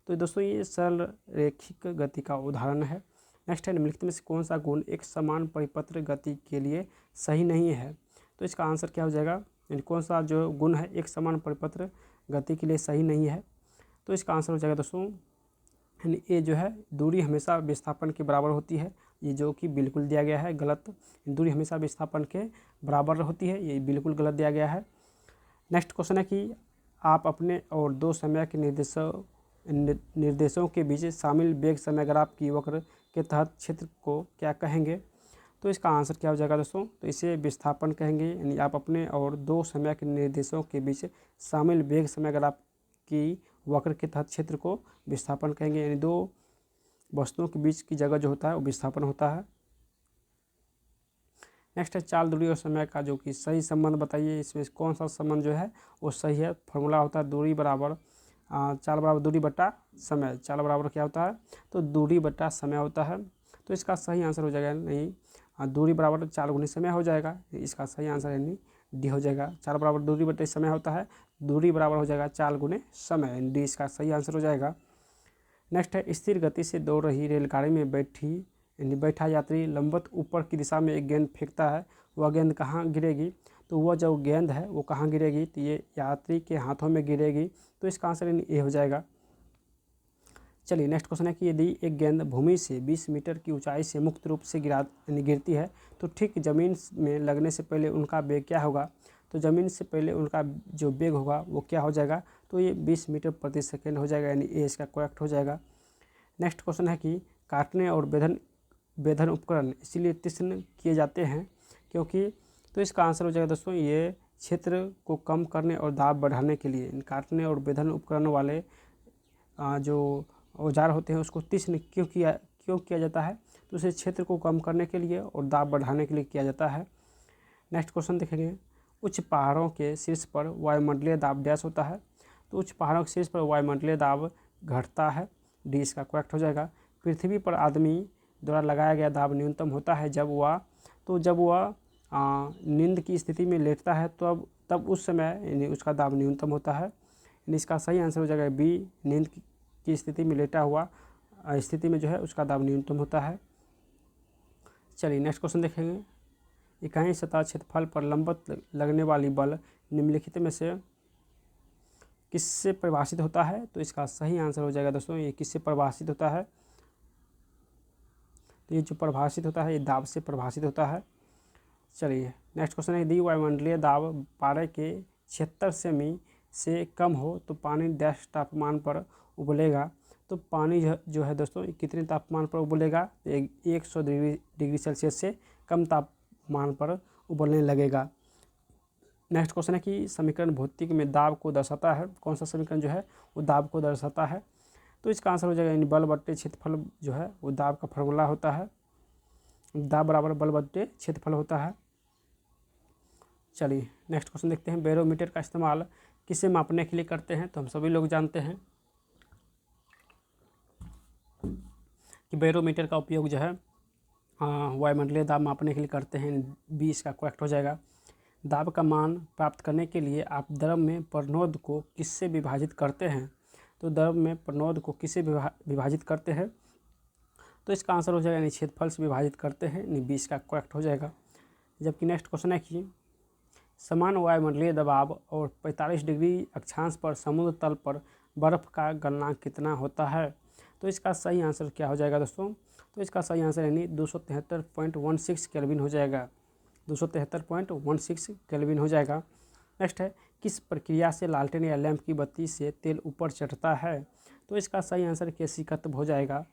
तो दोस्तों ये सरल रैखिक गति का उदाहरण है। नेक्स्ट है, निम्नलिखित में से कौन सा गुण एक समान परिपत्र गति के लिए सही नहीं है? तो इसका आंसर क्या हो जाएगा? यानी कौन सा जो गुण है एक समान परिपत्र गति के लिए सही नहीं है? तो इसका आंसर हो जाएगा दोस्तों यानी ये जो है दूरी हमेशा विस्थापन के बराबर होती है। ये जो कि बिल्कुल दिया गया है गलत। दूरी हमेशा विस्थापन के बराबर होती है, ये बिल्कुल गलत दिया गया है। नेक्स्ट क्वेश्चन है कि आप अपने और दो समय के निर्देशों के बीच शामिल वेग समय ग्राफ की वक्र के तहत क्षेत्र को क्या कहेंगे? तो इसका आंसर क्या हो जाएगा दोस्तों? तो इसे विस्थापन कहेंगे। यानी आप अपने और दो समय के निर्देशों के बीच शामिल वेग समय ग्राफ की वक्र के तहत क्षेत्र को विस्थापन कहेंगे। यानी दो वस्तुओं के बीच की जगह जो होता है वो विस्थापन होता है। नेक्स्ट है, चाल दूरी और समय का जो कि सही संबंध बताइए। इसमें कौन सा संबंध जो है वो सही है? फॉर्मूला होता है दूरी बराबर चाल बराबर दूरी बटा समय। चाल बराबर क्या होता है? तो दूरी बटा समय होता है। तो इसका सही आंसर हो जाएगा नहीं दूरी बराबर चाल गुने समय हो जाएगा। इसका सही आंसर यानी डी हो जाएगा। चाल बराबर दूरी बटे समय होता है, दूरी बराबर हो जाएगा चाल गुने समय। डी इसका सही आंसर हो जाएगा। नेक्स्ट है, स्थिर गति से दौड़ रही रेलगाड़ी में बैठा यात्री लंबवत ऊपर की दिशा में एक गेंद फेंकता है। वह गेंद कहाँ गिरेगी? तो वह जो गेंद है वो कहाँ गिरेगी? तो ये यात्री के हाथों में गिरेगी। तो इसका आंसर ए हो जाएगा। चलिए नेक्स्ट क्वेश्चन है कि यदि एक गेंद भूमि से 20 मीटर की ऊंचाई से मुक्त रूप से गिरती है तो ठीक ज़मीन में लगने से पहले उनका वेग क्या होगा? तो ज़मीन से पहले उनका जो वेग होगा वो क्या हो जाएगा? तो ये 20 मीटर प्रति सेकेंड हो जाएगा। यानी ए इसका करेक्ट हो जाएगा। नेक्स्ट क्वेश्चन है कि काटने और बेधन उपकरण इसीलिए तीक्ष्ण किए जाते हैं क्योंकि? तो इसका आंसर हो जाएगा दोस्तों ये क्षेत्र को कम करने और दाब बढ़ाने के लिए काटने और बेधन उपकरण वाले जो औजार होते हैं उसको तीक्ष्ण क्यों किया जाता है? तो उसे क्षेत्र को कम करने के लिए और दाब बढ़ाने के लिए किया जाता है। नेक्स्ट क्वेश्चन देखेंगे, उच्च पहाड़ों के शीर्ष पर वायुमंडलीय दाब डैश होता है। तो उच्च पहाड़ों के शीर्ष पर वायुमंडलीय दाब घटता है। डी इसका करेक्ट हो जाएगा। पृथ्वी पर आदमी द्वारा लगाया गया दाब न्यूनतम होता है जब वह नींद की स्थिति में लेटता है तब उस समय यानी उसका दाब न्यूनतम होता है। यानी इसका सही आंसर हो जाएगा बी, नींद की स्थिति में लेटा हुआ स्थिति में जो है उसका दाब न्यूनतम होता है। चलिए नेक्स्ट क्वेश्चन देखेंगे, इकाई सतह क्षेत्रफल पर लंबवत लगने वाली बल निम्नलिखित में से किससे परिभाषित होता है? तो इसका सही आंसर हो जाएगा दोस्तों ये किससे परिभाषित होता है? तो ये जो परिभाषित होता है ये दाब से परिभाषित होता है। चलिए नेक्स्ट क्वेश्चन है, यदि वायुमंडलीय दाब पारे के 76 सेमी से कम हो तो पानी डैश तापमान पर उबलेगा। तो पानी जो है दोस्तों कितने तापमान पर उबलेगा? 100 डिग्री सेल्सियस से कम तापमान पर उबलने लगेगा। नेक्स्ट क्वेश्चन है कि समीकरण भौतिक में दाब को दर्शाता है। कौन सा समीकरण जो है वो दाब को दर्शाता है? तो इसका आंसर हो जाएगा यानी बल बट्टे क्षेत्रफल जो है वो दाब का फॉर्मूला होता है। दाब बराबर बल बट्टे क्षेत्रफल होता है। चलिए नेक्स्ट क्वेश्चन देखते हैं। बैरोमीटर का इस्तेमाल किसे मापने के लिए करते हैं? तो हम सभी लोग जानते हैं कि बैरोमीटर का उपयोग जो है वायुमंडलीय दाब मापने के लिए करते हैं। बी इसका करेक्ट हो जाएगा। दाब का मान प्राप्त करने के लिए आप द्रव में प्रणोद को किससे विभाजित करते हैं? तो द्रव में प्रणोद को किससे विभाजित करते हैं? तो इसका आंसर हो जाएगा क्षेत्रफल से विभाजित करते हैं। बी इसका करेक्ट हो जाएगा। जबकि नेक्स्ट क्वेश्चन है कि समान वायुमंडलीय दबाव और 45 डिग्री अक्षांश पर समुद्र तल पर बर्फ़ का गलनांक कितना होता है? तो इसका सही आंसर क्या हो जाएगा दोस्तों? तो इसका सही आंसर 273.16 केल्विन हो जाएगा। 273.16 केल्विन हो जाएगा। नेक्स्ट है, किस प्रक्रिया से लालटेन या लैंप की बत्ती से तेल ऊपर चढ़ता है? तो इसका सही आंसर केशिकत्व हो जाएगा।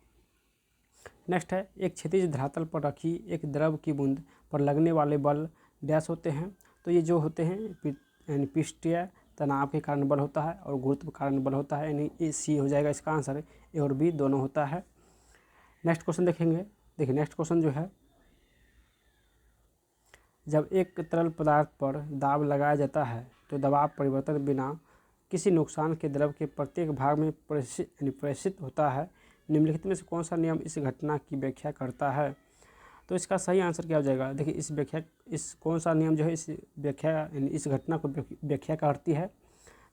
नेक्स्ट है, एक क्षैतिज धरातल पर रखी एक द्रव की बूंद पर लगने वाले बल डैश होते हैं। तो ये जो होते हैं यानी पृष्ठीय तनाव के कारण बल होता है और गुरुत्व के कारण बल होता है, यानी ए सी हो जाएगा इसका आंसर। ए और बी दोनों होता है। नेक्स्ट क्वेश्चन देखेंगे। देखिए नेक्स्ट क्वेश्चन जो है, जब एक तरल पदार्थ पर दाब लगाया जाता है तो दबाव परिवर्तन बिना किसी नुकसान के द्रव के प्रत्येक भाग में प्रेषित होता है। निम्नलिखित में से कौन सा नियम इस घटना की व्याख्या करता है? तो इसका सही आंसर क्या हो जाएगा? देखिए इस कौन सा नियम जो है इस घटना को व्याख्या करती है?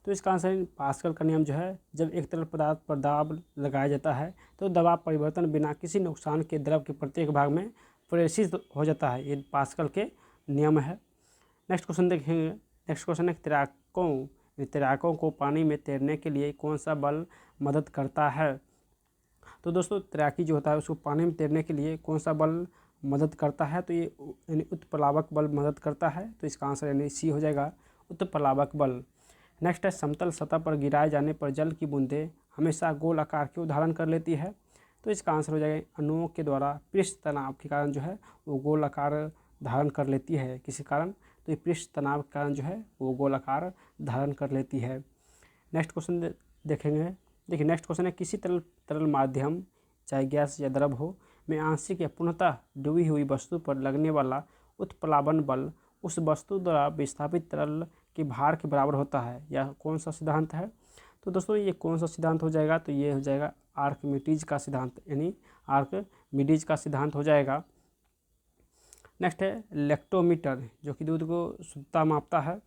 तो इसका आंसर पास्कल का नियम जो है, जब एक तरल पदार्थ पर दाब लगाया जाता है तो दबाव परिवर्तन बिना किसी नुकसान के द्रव के प्रत्येक भाग में प्रेषित हो जाता है। ये पास्कल के नियम है। नेक्स्ट क्वेश्चन देखेंगे। नेक्स्ट क्वेश्चन है, तैराकों को पानी में तैरने के लिए कौन सा बल मदद करता है? तो दोस्तों तैराकी जो होता है उसको पानी में तैरने के लिए कौन सा बल मदद करता है? तो ये उत्प्लावक बल मदद करता है। तो इसका आंसर सी हो जाएगा, उत्प्लावक बल। नेक्स्ट है, समतल सतह पर गिराए जाने पर जल की बूंदें हमेशा गोल आकार क्यों धारण कर लेती है? तो इसका आंसर हो जाएगा, अणुओं के द्वारा पृष्ठ तनाव के कारण जो है वो गोल आकार धारण कर लेती है। किसी कारण, तो ये पृष्ठ तनाव के कारण जो है वो गोल आकार धारण कर लेती है। नेक्स्ट क्वेश्चन देखेंगे। देखिए नेक्स्ट क्वेश्चन है, किसी तरल माध्यम चाहे गैस या द्रव हो में आंशिक या पूर्णतः डूबी हुई वस्तु पर लगने वाला उत्प्लावन बल उस वस्तु द्वारा विस्थापित तरल के भार के बराबर होता है। यह कौन सा सिद्धांत है? तो दोस्तों ये कौन सा सिद्धांत हो जाएगा? तो ये हो जाएगा आर्किमिडीज का सिद्धांत, यानी आर्किमिडीज का सिद्धांत हो जाएगा। नेक्स्ट है, लैक्टोमीटर जो कि दूध को शुद्धता मापता है,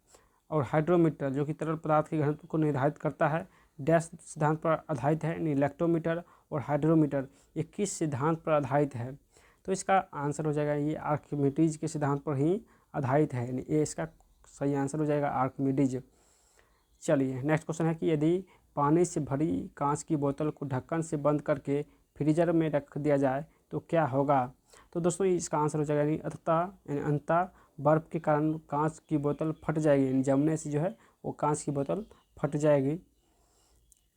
और हाइड्रोमीटर जो कि तरल पदार्थ के घनत्व को निर्धारित करता है। डैश सिद्धांत पर आधारित है, यानी लैक्टोमीटर और हाइड्रोमीटर ये किस सिद्धांत पर आधारित है? तो इसका आंसर हो जाएगा, ये आर्किमिडीज के सिद्धांत पर ही आधारित है, यानी ये इसका सही आंसर हो जाएगा, आर्किमिडीज। चलिए नेक्स्ट क्वेश्चन है कि यदि पानी से भरी कांच की बोतल को ढक्कन से बंद करके फ्रीजर में रख दिया जाए तो क्या होगा? तो दोस्तों इसका आंसर हो जाएगा, अंततः बर्फ़ के कारण कांच की बोतल फट जाएगी, यानी जमने से जो है वो कांच की बोतल फट जाएगी।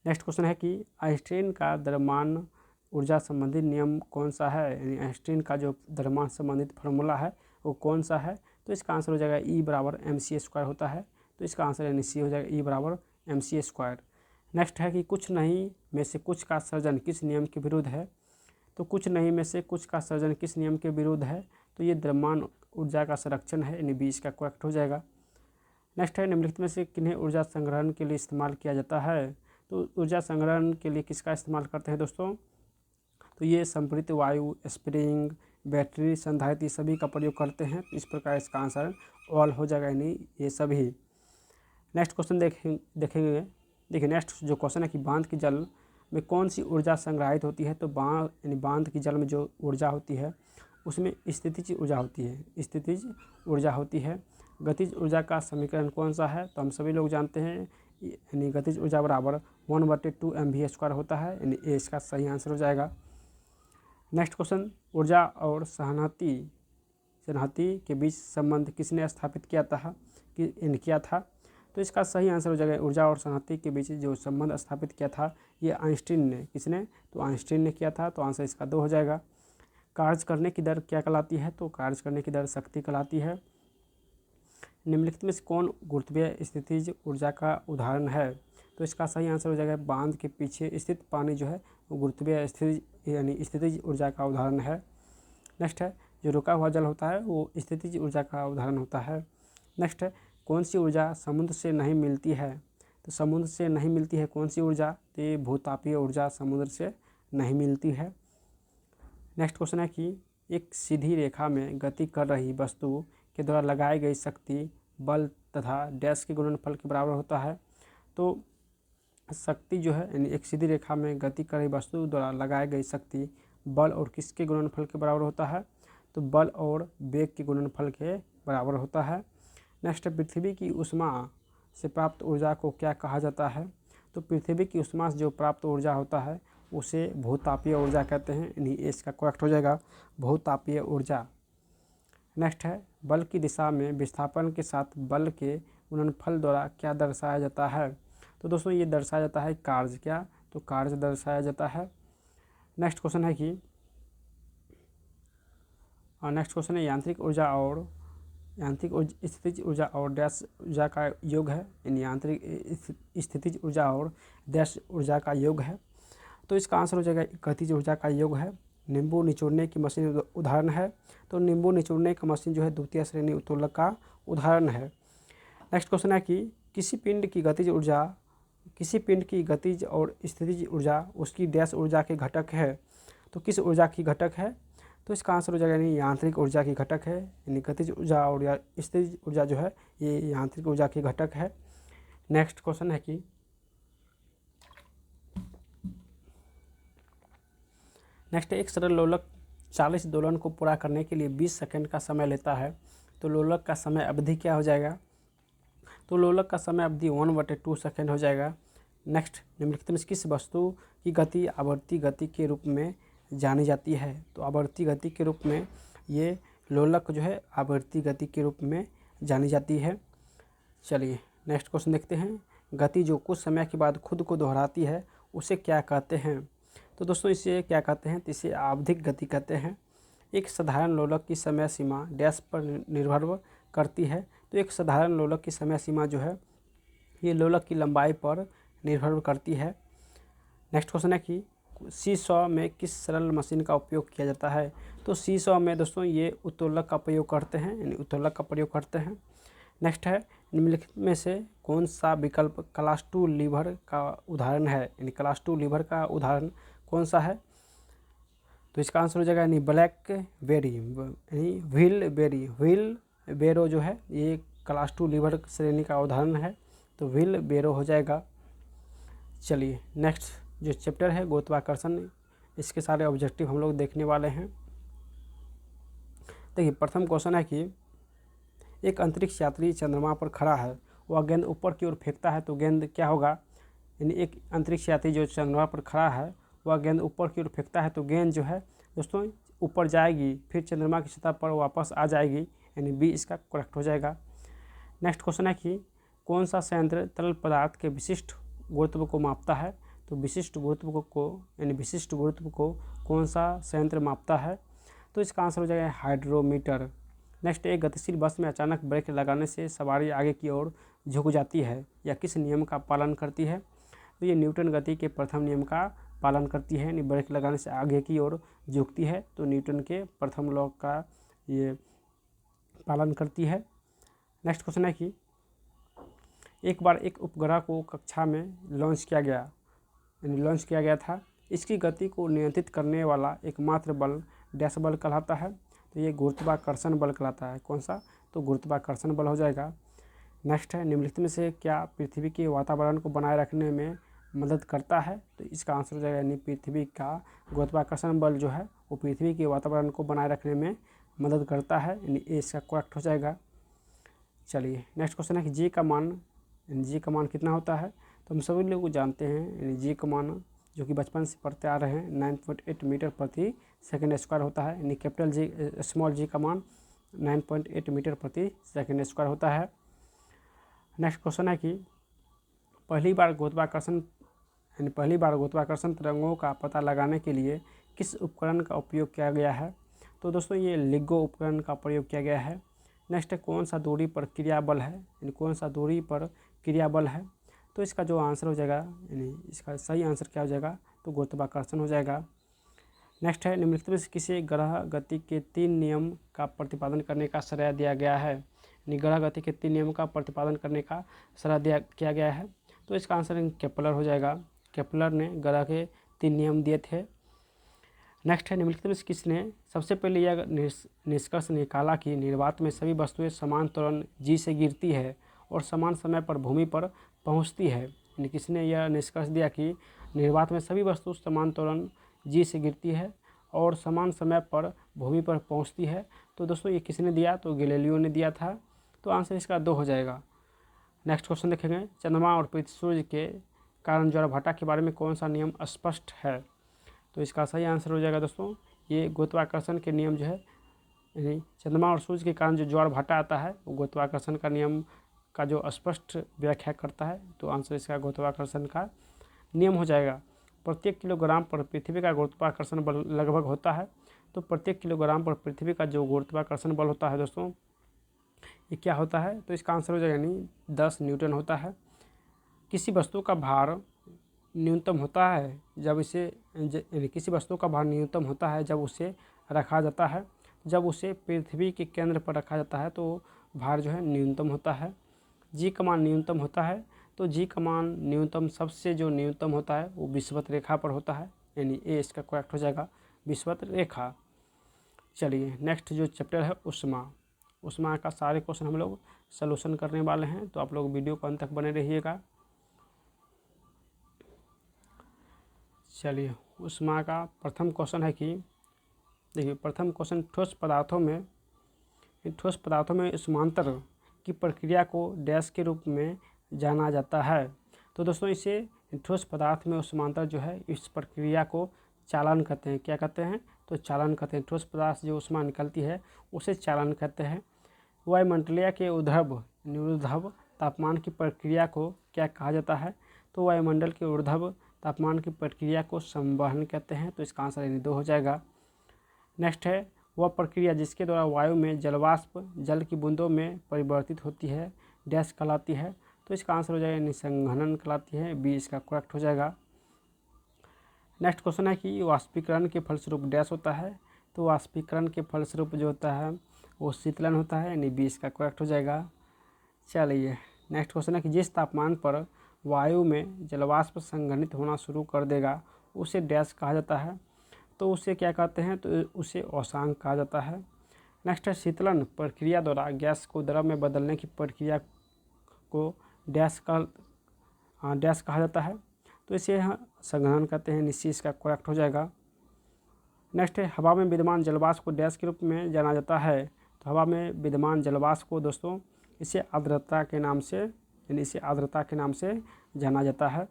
नेक्स्ट क्वेश्चन है कि आइंस्टीन का द्रव्यमान ऊर्जा संबंधित नियम कौन सा है? यानी आइंस्टीन का जो द्रव्यमान संबंधित फार्मूला है वो कौन सा है? तो इसका आंसर हो जाएगा E बराबर mc² होता है। तो इसका आंसर यानी सी हो जाएगा, E बराबर mc²। नेक्स्ट है कि कुछ नहीं में से कुछ का सर्जन किस नियम के विरुद्ध है? तो कुछ नहीं में से कुछ का सर्जन किस नियम के विरुद्ध है? तो ये द्रव्यमान ऊर्जा का संरक्षण है, यानी बी इसका करेक्ट हो जाएगा। नेक्स्ट है, निम्नलिखित में से किन्हें ऊर्जा संग्रहण के लिए इस्तेमाल किया जाता है? तो ऊर्जा संग्रहण के लिए किसका इस्तेमाल करते हैं दोस्तों? तो ये संपीड़ित वायु, स्प्रिंग, बैटरी, संधारित्र ये सभी का प्रयोग करते हैं। इस प्रकार इसका आंसर ऑल हो जाएगा, यानी ये सभी। नेक्स्ट क्वेश्चन देखेंगे। देखिए नेक्स्ट जो क्वेश्चन है कि बांध के जल में कौन सी ऊर्जा संग्रहित होती है? तो बांध के जल में जो ऊर्जा होती है उसमें स्थितिज ऊर्जा होती है, स्थितिज ऊर्जा होती है। गतिज ऊर्जा का समीकरण कौन सा है? तो हम सभी लोग जानते हैं, यानी गतिज ऊर्जा बराबर 1/2 mv² होता है, यानी ए इसका सही आंसर हो जाएगा। नेक्स्ट क्वेश्चन, ऊर्जा और सहनति के बीच संबंध किसने स्थापित किया था? तो इसका सही आंसर हो जाएगा, ऊर्जा और सहनति के बीच जो संबंध स्थापित किया था ये आइंस्टीन ने। किसने? तो आइंस्टीन ने किया था। तो आंसर इसका 2 हो जाएगा। कार्य करने की दर क्या कहलाती है? तो कार्य करने की दर शक्ति कहलाती है। निम्नलिखित में से कौन गुरुत्वीय स्थितिज ऊर्जा का उदाहरण है? तो इसका सही आंसर हो जाएगा, बांध के पीछे स्थित पानी जो है वो गुरुत्वीय यानी स्थितिज ऊर्जा का उदाहरण है। नेक्स्ट है, जो रुका हुआ जल होता है वो स्थितिज ऊर्जा का उदाहरण होता है। नेक्स्ट है कौन सी ऊर्जा समुद्र से नहीं मिलती है, तो समुद्र से नहीं मिलती है कौन सी ऊर्जा, तो ये भूतापीय ऊर्जा समुद्र से नहीं मिलती है। नेक्स्ट क्वेश्चन है कि एक सीधी रेखा में गति कर रही वस्तु के द्वारा लगाई गई शक्ति बल तथा डैश के गुणनफल के बराबर होता है। तो शक्ति जो है यानी एक सीधी रेखा में गति कर रही वस्तु द्वारा लगाई गई शक्ति बल और किसके गुणनफल के बराबर होता है, तो बल और वेग के गुणनफल के बराबर होता है। नेक्स्ट पृथ्वी की ऊष्मा से प्राप्त ऊर्जा को क्या कहा जाता है, तो पृथ्वी की ऊष्मा से जो प्राप्त ऊर्जा होता है उसे भूतापीय ऊर्जा कहते हैं, यानी इसका करेक्ट हो जाएगा भूतापीय ऊर्जा। नेक्स्ट है बल की दिशा में विस्थापन के साथ बल के गुणनफल द्वारा क्या दर्शाया जाता है, तो दोस्तों ये दर्शाया जाता है कार्य, क्या, तो कार्य दर्शाया जाता है। नेक्स्ट क्वेश्चन है कि नेक्स्ट क्वेश्चन है यांत्रिक ऊर्जा और स्थितिज ऊर्जा और डैश ऊर्जा का योग है, यानी यांत्रिक स्थितिज ऊर्जा और डैश ऊर्जा का योग है। तो इसका आंसर हो जाएगा गतिज ऊर्जा का योग है। नींबू निचोड़ने की मशीन उदाहरण है, तो नींबू निचोड़ने का मशीन जो है द्वितीय श्रेणी उत्तोलक का उदाहरण है। नेक्स्ट क्वेश्चन है कि किसी पिंड की गतिज और स्थितिज ऊर्जा उसकी डैश ऊर्जा के घटक है, तो किस ऊर्जा की घटक है, तो इसका आंसर हो जाएगा यानी यांत्रिक ऊर्जा की घटक है, यानी गतिज ऊर्जा और या स्थितिज ऊर्जा जो है ये यांत्रिक ऊर्जा की घटक है। नेक्स्ट क्वेश्चन है कि एक सरल लोलक 40 दोलन को पूरा करने के लिए 20 सेकंड का समय लेता है, तो लोलक का समय अवधि क्या हो जाएगा, तो लोलक का समय अवधि 1/2 सेकंड हो जाएगा। नेक्स्ट निम्नलिखित में किस वस्तु की गति आवर्ती गति के रूप में जानी जाती है, तो आवर्ती गति के रूप में ये लोलक जो है आवर्ती गति के रूप में जानी जाती है। चलिए नेक्स्ट क्वेश्चन देखते हैं। गति जो कुछ समय के बाद खुद को दोहराती है उसे क्या कहते हैं, तो दोस्तों इसे क्या कहते हैं, तो इसे आवधिक गति कहते हैं। एक साधारण लोलक की समय सीमा डैश पर निर्भर करती है, तो एक साधारण लोलक की समय सीमा जो है ये लोलक की लंबाई पर निर्भर करती है। नेक्स्ट क्वेश्चन है कि सीसॉ में किस सरल मशीन का उपयोग किया जाता है, तो सीसॉ में दोस्तों ये उत्तोलक का प्रयोग करते हैं, यानी उत्तोलक का प्रयोग करते हैं। नेक्स्ट है निम्नलिखित में से कौन सा विकल्प क्लास 2 लीवर का उदाहरण है, यानी क्लास 2 लीवर का उदाहरण कौन सा है, तो इसका आंसर हो जाएगा यानी ब्लैक बेरी, यानी व्हील बेरो जो है ये क्लास 2 लीवर श्रेणी का उदाहरण है, तो व्हील बेरो हो जाएगा। चलिए नेक्स्ट जो चैप्टर है गुरुत्वाकर्षण, इसके सारे ऑब्जेक्टिव हम लोग देखने वाले हैं। देखिए प्रथम क्वेश्चन है कि एक अंतरिक्ष यात्री चंद्रमा पर खड़ा है, वह गेंद ऊपर की ओर फेंकता है, तो गेंद क्या होगा, यानी एक अंतरिक्ष यात्री जो चंद्रमा पर खड़ा है वह गेंद ऊपर की ओर फेंकता है, तो गेंद जो है दोस्तों ऊपर जाएगी फिर चंद्रमा की सतह पर वापस आ जाएगी, यानी बी इसका करेक्ट हो जाएगा। नेक्स्ट क्वेश्चन है कि कौन सा संयंत्र तरल पदार्थ के विशिष्ट गुरुत्व को मापता है, तो विशिष्ट गुरुत्व को कौन सा संयंत्र मापता है, तो इसका आंसर हो जाएगा हाइड्रोमीटर। नेक्स्ट एक गतिशील बस में अचानक ब्रेक लगाने से सवारी आगे की ओर झुक जाती है या किस नियम का पालन करती है, तो ये न्यूटन गति के प्रथम नियम का पालन करती है, यानी ब्रेक लगाने से आगे की ओर झुकती है, तो न्यूटन के प्रथम लॉ का ये पालन करती है। नेक्स्ट क्वेश्चन है कि एक बार एक उपग्रह को कक्षा में लॉन्च किया गया था, इसकी गति को नियंत्रित करने वाला एकमात्र बल डैश बल कहलाता है, तो ये गुरुत्वाकर्षण बल कहलाता है, कौन सा, तो गुरुत्वाकर्षण बल हो जाएगा। नेक्स्ट है निम्नलिखित में से क्या पृथ्वी के वातावरण को बनाए रखने में मदद करता है, तो इसका आंसर हो जाएगा यानी पृथ्वी का गुरुत्वाकर्षण बल जो है वो पृथ्वी के वातावरण को बनाए रखने में मदद करता है, यानी ए इसका करेक्ट हो जाएगा। चलिए नेक्स्ट क्वेश्चन है कि जी का मान कितना होता है, तो हम सभी लोग जानते हैं, यानी जी का मान जो कि बचपन से पढ़ते आ रहे हैं 9.8 मीटर प्रति सेकंड स्क्वायर होता है, यानी कैपिटल जी स्मॉल जी का मान 9.8 मीटर प्रति सेकंड स्क्वायर होता है। नेक्स्ट क्वेश्चन है कि पहली बार गुरुत्वाकर्षण तरंगों का पता लगाने के लिए किस उपकरण का उपयोग किया गया है, तो दोस्तों ये लिगो उपकरण का प्रयोग किया गया है। नेक्स्ट कौन सा दूरी पर क्रियाबल है, यानी कौन सा दूरी पर क्रियाबल है, तो इसका जो आंसर हो जाएगा यानी इसका सही आंसर क्या हो जाएगा, तो गुरुत्वाकर्षण हो जाएगा। नेक्स्ट है निम्नलिखित में से किसी ग्रह गति के 3 नियम का प्रतिपादन करने का श्रेय दिया गया है, यानी ग्रह गति के 3 नियम का प्रतिपादन करने का सलाह किया गया है। तो इसका आंसर केपलर हो जाएगा। केपलर ने ग्रह के 3 नियम दिए थे। नेक्स्ट है, निम्नलिखित में से किसने सबसे पहले यह निष्कर्ष निकाला कि निर्वात में सभी वस्तुएं समान त्वरण जी से गिरती है और समान समय पर भूमि पर पहुंचती है। यानी किसने यह निष्कर्ष दिया कि निर्वात में सभी वस्तु समान त्वरण जी से गिरती है और समान समय पर भूमि पर पहुंचती है। तो दोस्तों ये किसने दिया? तो गैलीलियो ने दिया था। तो आंसर इसका 2 हो जाएगा। नेक्स्ट क्वेश्चन देखेंगे, चंद्रमा और पृथ्वी सूर्य के कारण ज्वारभाटा के बारे में कौन सा नियम स्पष्ट है? तो इसका सही आंसर हो जाएगा दोस्तों ये गुरुत्वाकर्षण के नियम जो है, यानी चंद्रमा और सूर्य के कारण जो ज्वारभाटा आता है वो गुरुत्वाकर्षण का नियम का जो स्पष्ट व्याख्या करता है। तो आंसर इसका गुरुत्वाकर्षण का नियम हो जाएगा। प्रत्येक किलोग्राम पर पृथ्वी का गुरुत्वाकर्षण बल लगभग होता है। तो प्रत्येक किलोग्राम पर पृथ्वी का जो गुरुत्वाकर्षण बल होता है दोस्तों ये क्या होता है? तो इसका आंसर हो जाएगा यानी 10 न्यूटन होता है। किसी वस्तु का भार न्यूनतम होता है जब इसे किसी वस्तु का भार न्यूनतम होता है जब उसे रखा जाता है। जब उसे पृथ्वी के केंद्र पर रखा जाता है तो भार जो है न्यूनतम होता है। जी का मान न्यूनतम होता है। तो जी का मान न्यूनतम सबसे जो न्यूनतम होता है वो विषुवत रेखा पर होता है, यानी ए इसका करेक्ट हो जाएगा, विषुवत रेखा। चलिए नेक्स्ट जो चैप्टर है उष्मा का सारे क्वेश्चन हम लोग सलूशन करने वाले हैं। तो आप लोग वीडियो को अंत तक बने रहिएगा। चलिए उष्मा का प्रथम क्वेश्चन है कि देखिए, प्रथम क्वेश्चन, ठोस पदार्थों में उष्मांतर की प्रक्रिया को डैश के रूप में जाना जाता है। तो दोस्तों इसे ठोस पदार्थ में उष्मांतर जो है इस प्रक्रिया को चालन कहते हैं। क्या कहते हैं? तो चालन कहते हैं। ठोस पदार्थ जो उष्मा निकलती है उसे चालन कहते हैं। वायुमंडलीय के ऊर्ध्व निरुद्धव तापमान की प्रक्रिया को क्या कहा जाता है? तो वायुमंडल के ऊर्ध्व तापमान की प्रक्रिया को संवहन कहते हैं। तो इसका आंसर यानी 2 हो जाएगा। नेक्स्ट है, वह प्रक्रिया जिसके द्वारा वायु में जलवाष्प जल की बूंदों में परिवर्तित होती है डैश कहलाती है। तो इसका आंसर हो जाएगा यानी संघनन कहलाती है। बी इसका करेक्ट हो जाएगा। नेक्स्ट क्वेश्चन है कि वाष्पीकरण के फलस्वरूप डैश होता है। तो वाष्पीकरण के फलस्वरूप जो होता है वो शीतलन होता है, यानी 20 का करेक्ट हो जाएगा। चलिए नेक्स्ट क्वेश्चन है कि जिस तापमान पर वायु में जलवाष्प संघनित होना शुरू कर देगा उसे डैश कहा जाता है। तो उसे क्या कहते हैं? तो उसे औष्णांक कहा जाता है। नेक्स्ट है, शीतलन प्रक्रिया द्वारा गैस को द्रव में बदलने की प्रक्रिया को डैश कहा जाता है। तो इसे संघनन कहते हैं, निश्चित इसका करेक्ट हो जाएगा। नेक्स्ट है, हवा में विद्यमान जलवाष्प को डैश के रूप में जाना जाता है। तो हवा में विद्यमान जलवाष्प को दोस्तों इसे आर्द्रता के नाम से, यानी इसे आर्द्रता के नाम से जाना जाता है।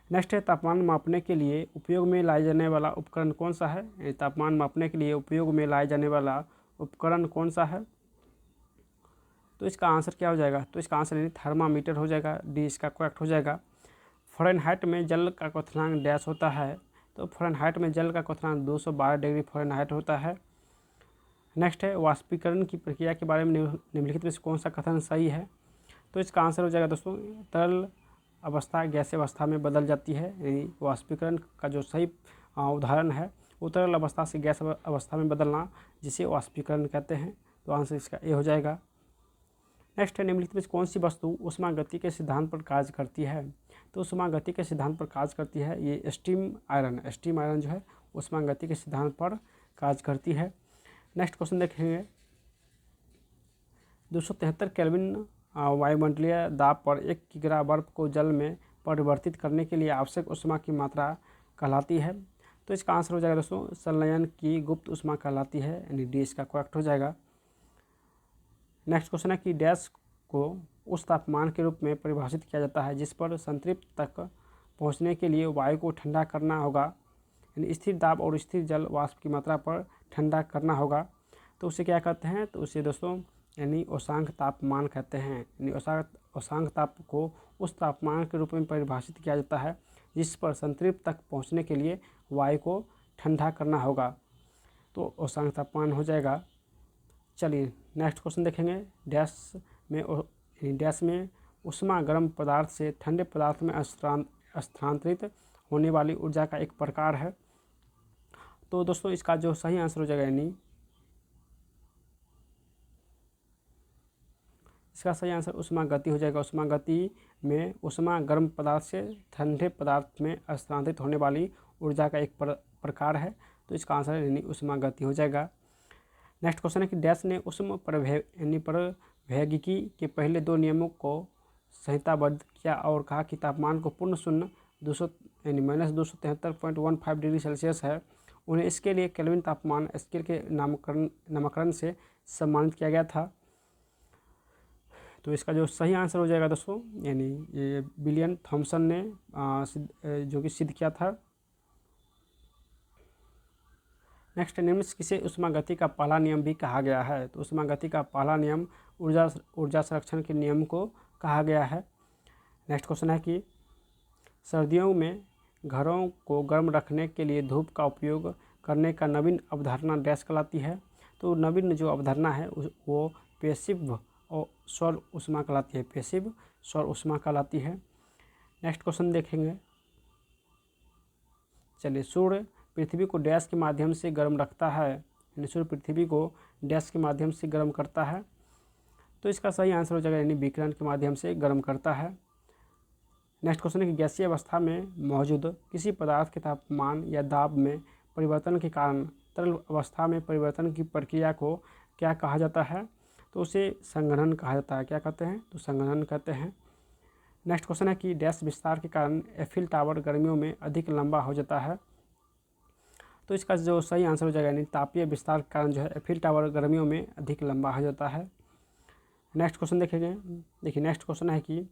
नेक्स्ट है, तापमान मापने के लिए उपयोग में लाया जाने वाला उपकरण कौन सा है? तापमान मापने के लिए उपयोग में लाया जाने वाला उपकरण कौन सा है? तो इसका आंसर क्या हो जाएगा? तो इसका आंसर यानी थर्मामीटर हो जाएगा। डी इसका करेक्ट हो जाएगा। फ़ारेनहाइट में जल का क्वथनांक डैश होता है। तो फ़ारेनहाइट में जल का क्वथनांक 212 डिग्री फ़ारेनहाइट होता है। नेक्स्ट है, वाष्पीकरण की प्रक्रिया के बारे में निम्नलिखित में से कौन सा कथन सही है? तो इसका आंसर हो जाएगा दोस्तों, तरल अवस्था गैसीय अवस्था में बदल जाती है। यानी वाष्पीकरण का जो सही उदाहरण है वो तरल अवस्था से गैस अवस्था में बदलना, जिसे वाष्पीकरण कहते हैं। तो आंसर इसका ए हो जाएगा। नेक्स्ट है, निम्नलिखित में से कौन सी वस्तु उष्मागति के सिद्धांत पर कार्य करती है? तो उष्मागति के सिद्धांत पर कार्य करती है ये स्टीम आयरन जो है उष्मागति के सिद्धांत पर कार्य करती है। नेक्स्ट क्वेश्चन देखेंगे, 273 केल्विन वायुमंडलीय दाब पर 1 किग्रा बर्फ को जल में परिवर्तित करने के लिए आवश्यक उष्मा की मात्रा कहलाती है। तो इसका आंसर हो जाएगा दोस्तों, संलयन की गुप्त उष्मा कहलाती है, यानी डी इसका करेक्ट हो जाएगा। नेक्स्ट क्वेश्चन है कि डैश को उस तापमान के रूप में परिभाषित किया जाता है जिस पर संतृप्त तक पहुंचने के लिए वायु को ठंडा करना होगा, यानी स्थिर दाब और स्थिर जल वाष्प की मात्रा पर ठंडा करना होगा। तो उसे क्या कहते हैं? तो उसे दोस्तों यानी औष्णांक तापमान कहते हैं। यानी औष्णांक ताप को उस तापमान के रूप में परिभाषित किया जाता है जिस पर संतृप्त तक पहुंचने के लिए वायु को ठंडा करना होगा। तो औष्णांक तापमान हो जाएगा। चलिए नेक्स्ट क्वेश्चन देखेंगे, डैश में उष्मा गर्म पदार्थ से ठंडे पदार्थ में स्थानांतरित होने वाली ऊर्जा का एक प्रकार है। तो दोस्तों इसका जो सही आंसर हो जाएगा यानी इसका सही आंसर ऊष्मागति हो जाएगा। ऊष्मागति में ऊष्मा गर्म पदार्थ से ठंडे पदार्थ में स्थानांतरित होने वाली ऊर्जा का एक प्रकार है, तो इसका आंसर यानी ऊष्मागति हो जाएगा। नेक्स्ट क्वेश्चन है कि डैश ने ऊष्म प्रवैगिकी के पहले 2 नियमों को संहिताबद्ध किया और कहा कि तापमान को पूर्ण शून्य -273.15 डिग्री सेल्सियस है। उन्हें इसके लिए केल्विन तापमान स्केल के नामकरण से सम्मानित किया गया था। तो इसका जो सही आंसर हो जाएगा दोस्तों, यानी ये विलियम थॉमसन ने जो कि सिद्ध किया था। नेक्स्ट, निम्न किसे ऊष्मागति का पहला नियम भी कहा गया है? तो ऊष्मागति का पहला नियम ऊर्जा संरक्षण के नियम को कहा गया है। नेक्स्ट क्वेश्चन है कि सर्दियों में घरों को गर्म रखने के लिए धूप का उपयोग करने का नवीन अवधारणा डैश कहलाती है? तो नवीन जो अवधारणा है वो पैसिव और सौर ऊष्मा कहलाती है। पैसिव सौर ऊष्मा कहलाती है। नेक्स्ट क्वेश्चन देखेंगे। चलिए, सूर्य पृथ्वी को डैश के माध्यम से गर्म रखता है, यानी सूर्य पृथ्वी को डैश के माध्यम से गर्म करता है। तो इसका सही आंसर हो जाएगा यानी विकिरण के माध्यम से गर्म करता है। नेक्स्ट क्वेश्चन है कि गैसीय अवस्था में मौजूद किसी पदार्थ के तापमान या दाब में परिवर्तन के कारण तरल अवस्था में परिवर्तन की प्रक्रिया को क्या कहा जाता है? तो उसे संघनन कहा जाता है। क्या कहते हैं? तो संघनन कहते हैं। नेक्स्ट क्वेश्चन है कि डैश विस्तार के कारण एफिल टावर गर्मियों में अधिक लंबा हो जाता है। तो इसका जो सही आंसर हो जाएगा यानी तापीय विस्तार के कारण जो है एफिल टावर गर्मियों में अधिक लंबा हो जाता है। नेक्स्ट क्वेश्चन देखेंगे। देखिए, नेक्स्ट क्वेश्चन है कि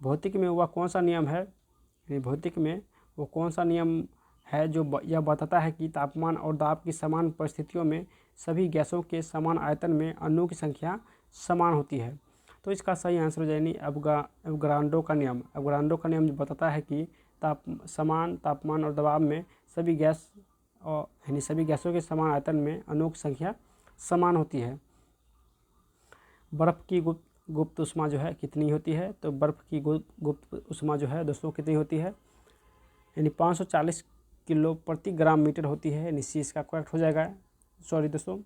भौतिक में वह कौन सा नियम है, यानी भौतिक में वो कौन सा नियम है जो यह बताता है कि तापमान और दाब की समान परिस्थितियों में सभी गैसों के समान आयतन में अणुओं की संख्या समान होती है? तो इसका सही आंसर हो जाए यानी एवोगाड्रो का नियम। एवोगाड्रो का नियम जो बताता है कि समान तापमान और दबाव में सभी गैस और यानी सभी गैसों के समान आयतन में अणुओं की संख्या समान होती है। बर्फ़ की गुप्त ऊष्मा जो है कितनी होती है? तो बर्फ़ की गुप्त ऊष्मा जो है दोस्तों कितनी होती है? यानी 540 किलो प्रति ग्राम मीटर होती है, यानी सी इसका करेक्ट हो जाएगा। सॉरी दोस्तों,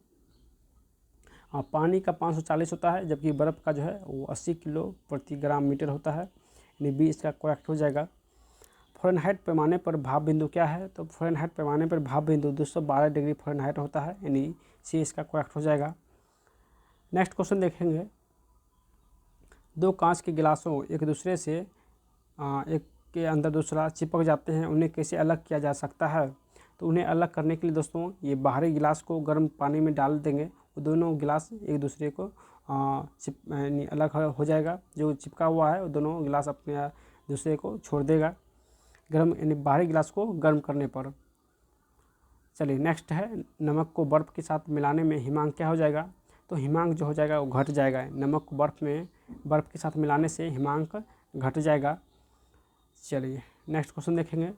हाँ, पानी का 540 होता है, जबकि बर्फ़ का जो है वो 80 किलो प्रति ग्राम मीटर होता है, यानी बी इसका करेक्ट हो जाएगा। फ़ारेनहाइट पैमाने पर भाप बिंदु क्या है? तो फ़ारेनहाइट पैमाने पर भाप बिंदु 212 डिग्री फ़ारेनहाइट होता है, यानी सी इसका करेक्ट हो जाएगा। नेक्स्ट क्वेश्चन देखेंगे। 2 कांच के गिलासों एक दूसरे से एक के अंदर दूसरा चिपक जाते हैं, उन्हें कैसे अलग किया जा सकता है? तो उन्हें अलग करने के लिए दोस्तों ये बाहरी गिलास को गर्म पानी में डाल देंगे, वो दोनों गिलास एक दूसरे को यानी अलग हो जाएगा। जो चिपका हुआ है वो दोनों गिलास अपने दूसरे को छोड़ देगा गर्म, यानी बाहरी गिलास को गर्म करने पर। चलिए, नेक्स्ट है नमक को बर्फ़ के साथ मिलाने में हिमांक क्या हो जाएगा? तो हिमांक जो हो जाएगा वो घट जाएगा। नमक को बर्फ़ के साथ मिलाने से हिमांक घट जाएगा। चलिए, नेक्स्ट क्वेश्चन देखेंगे।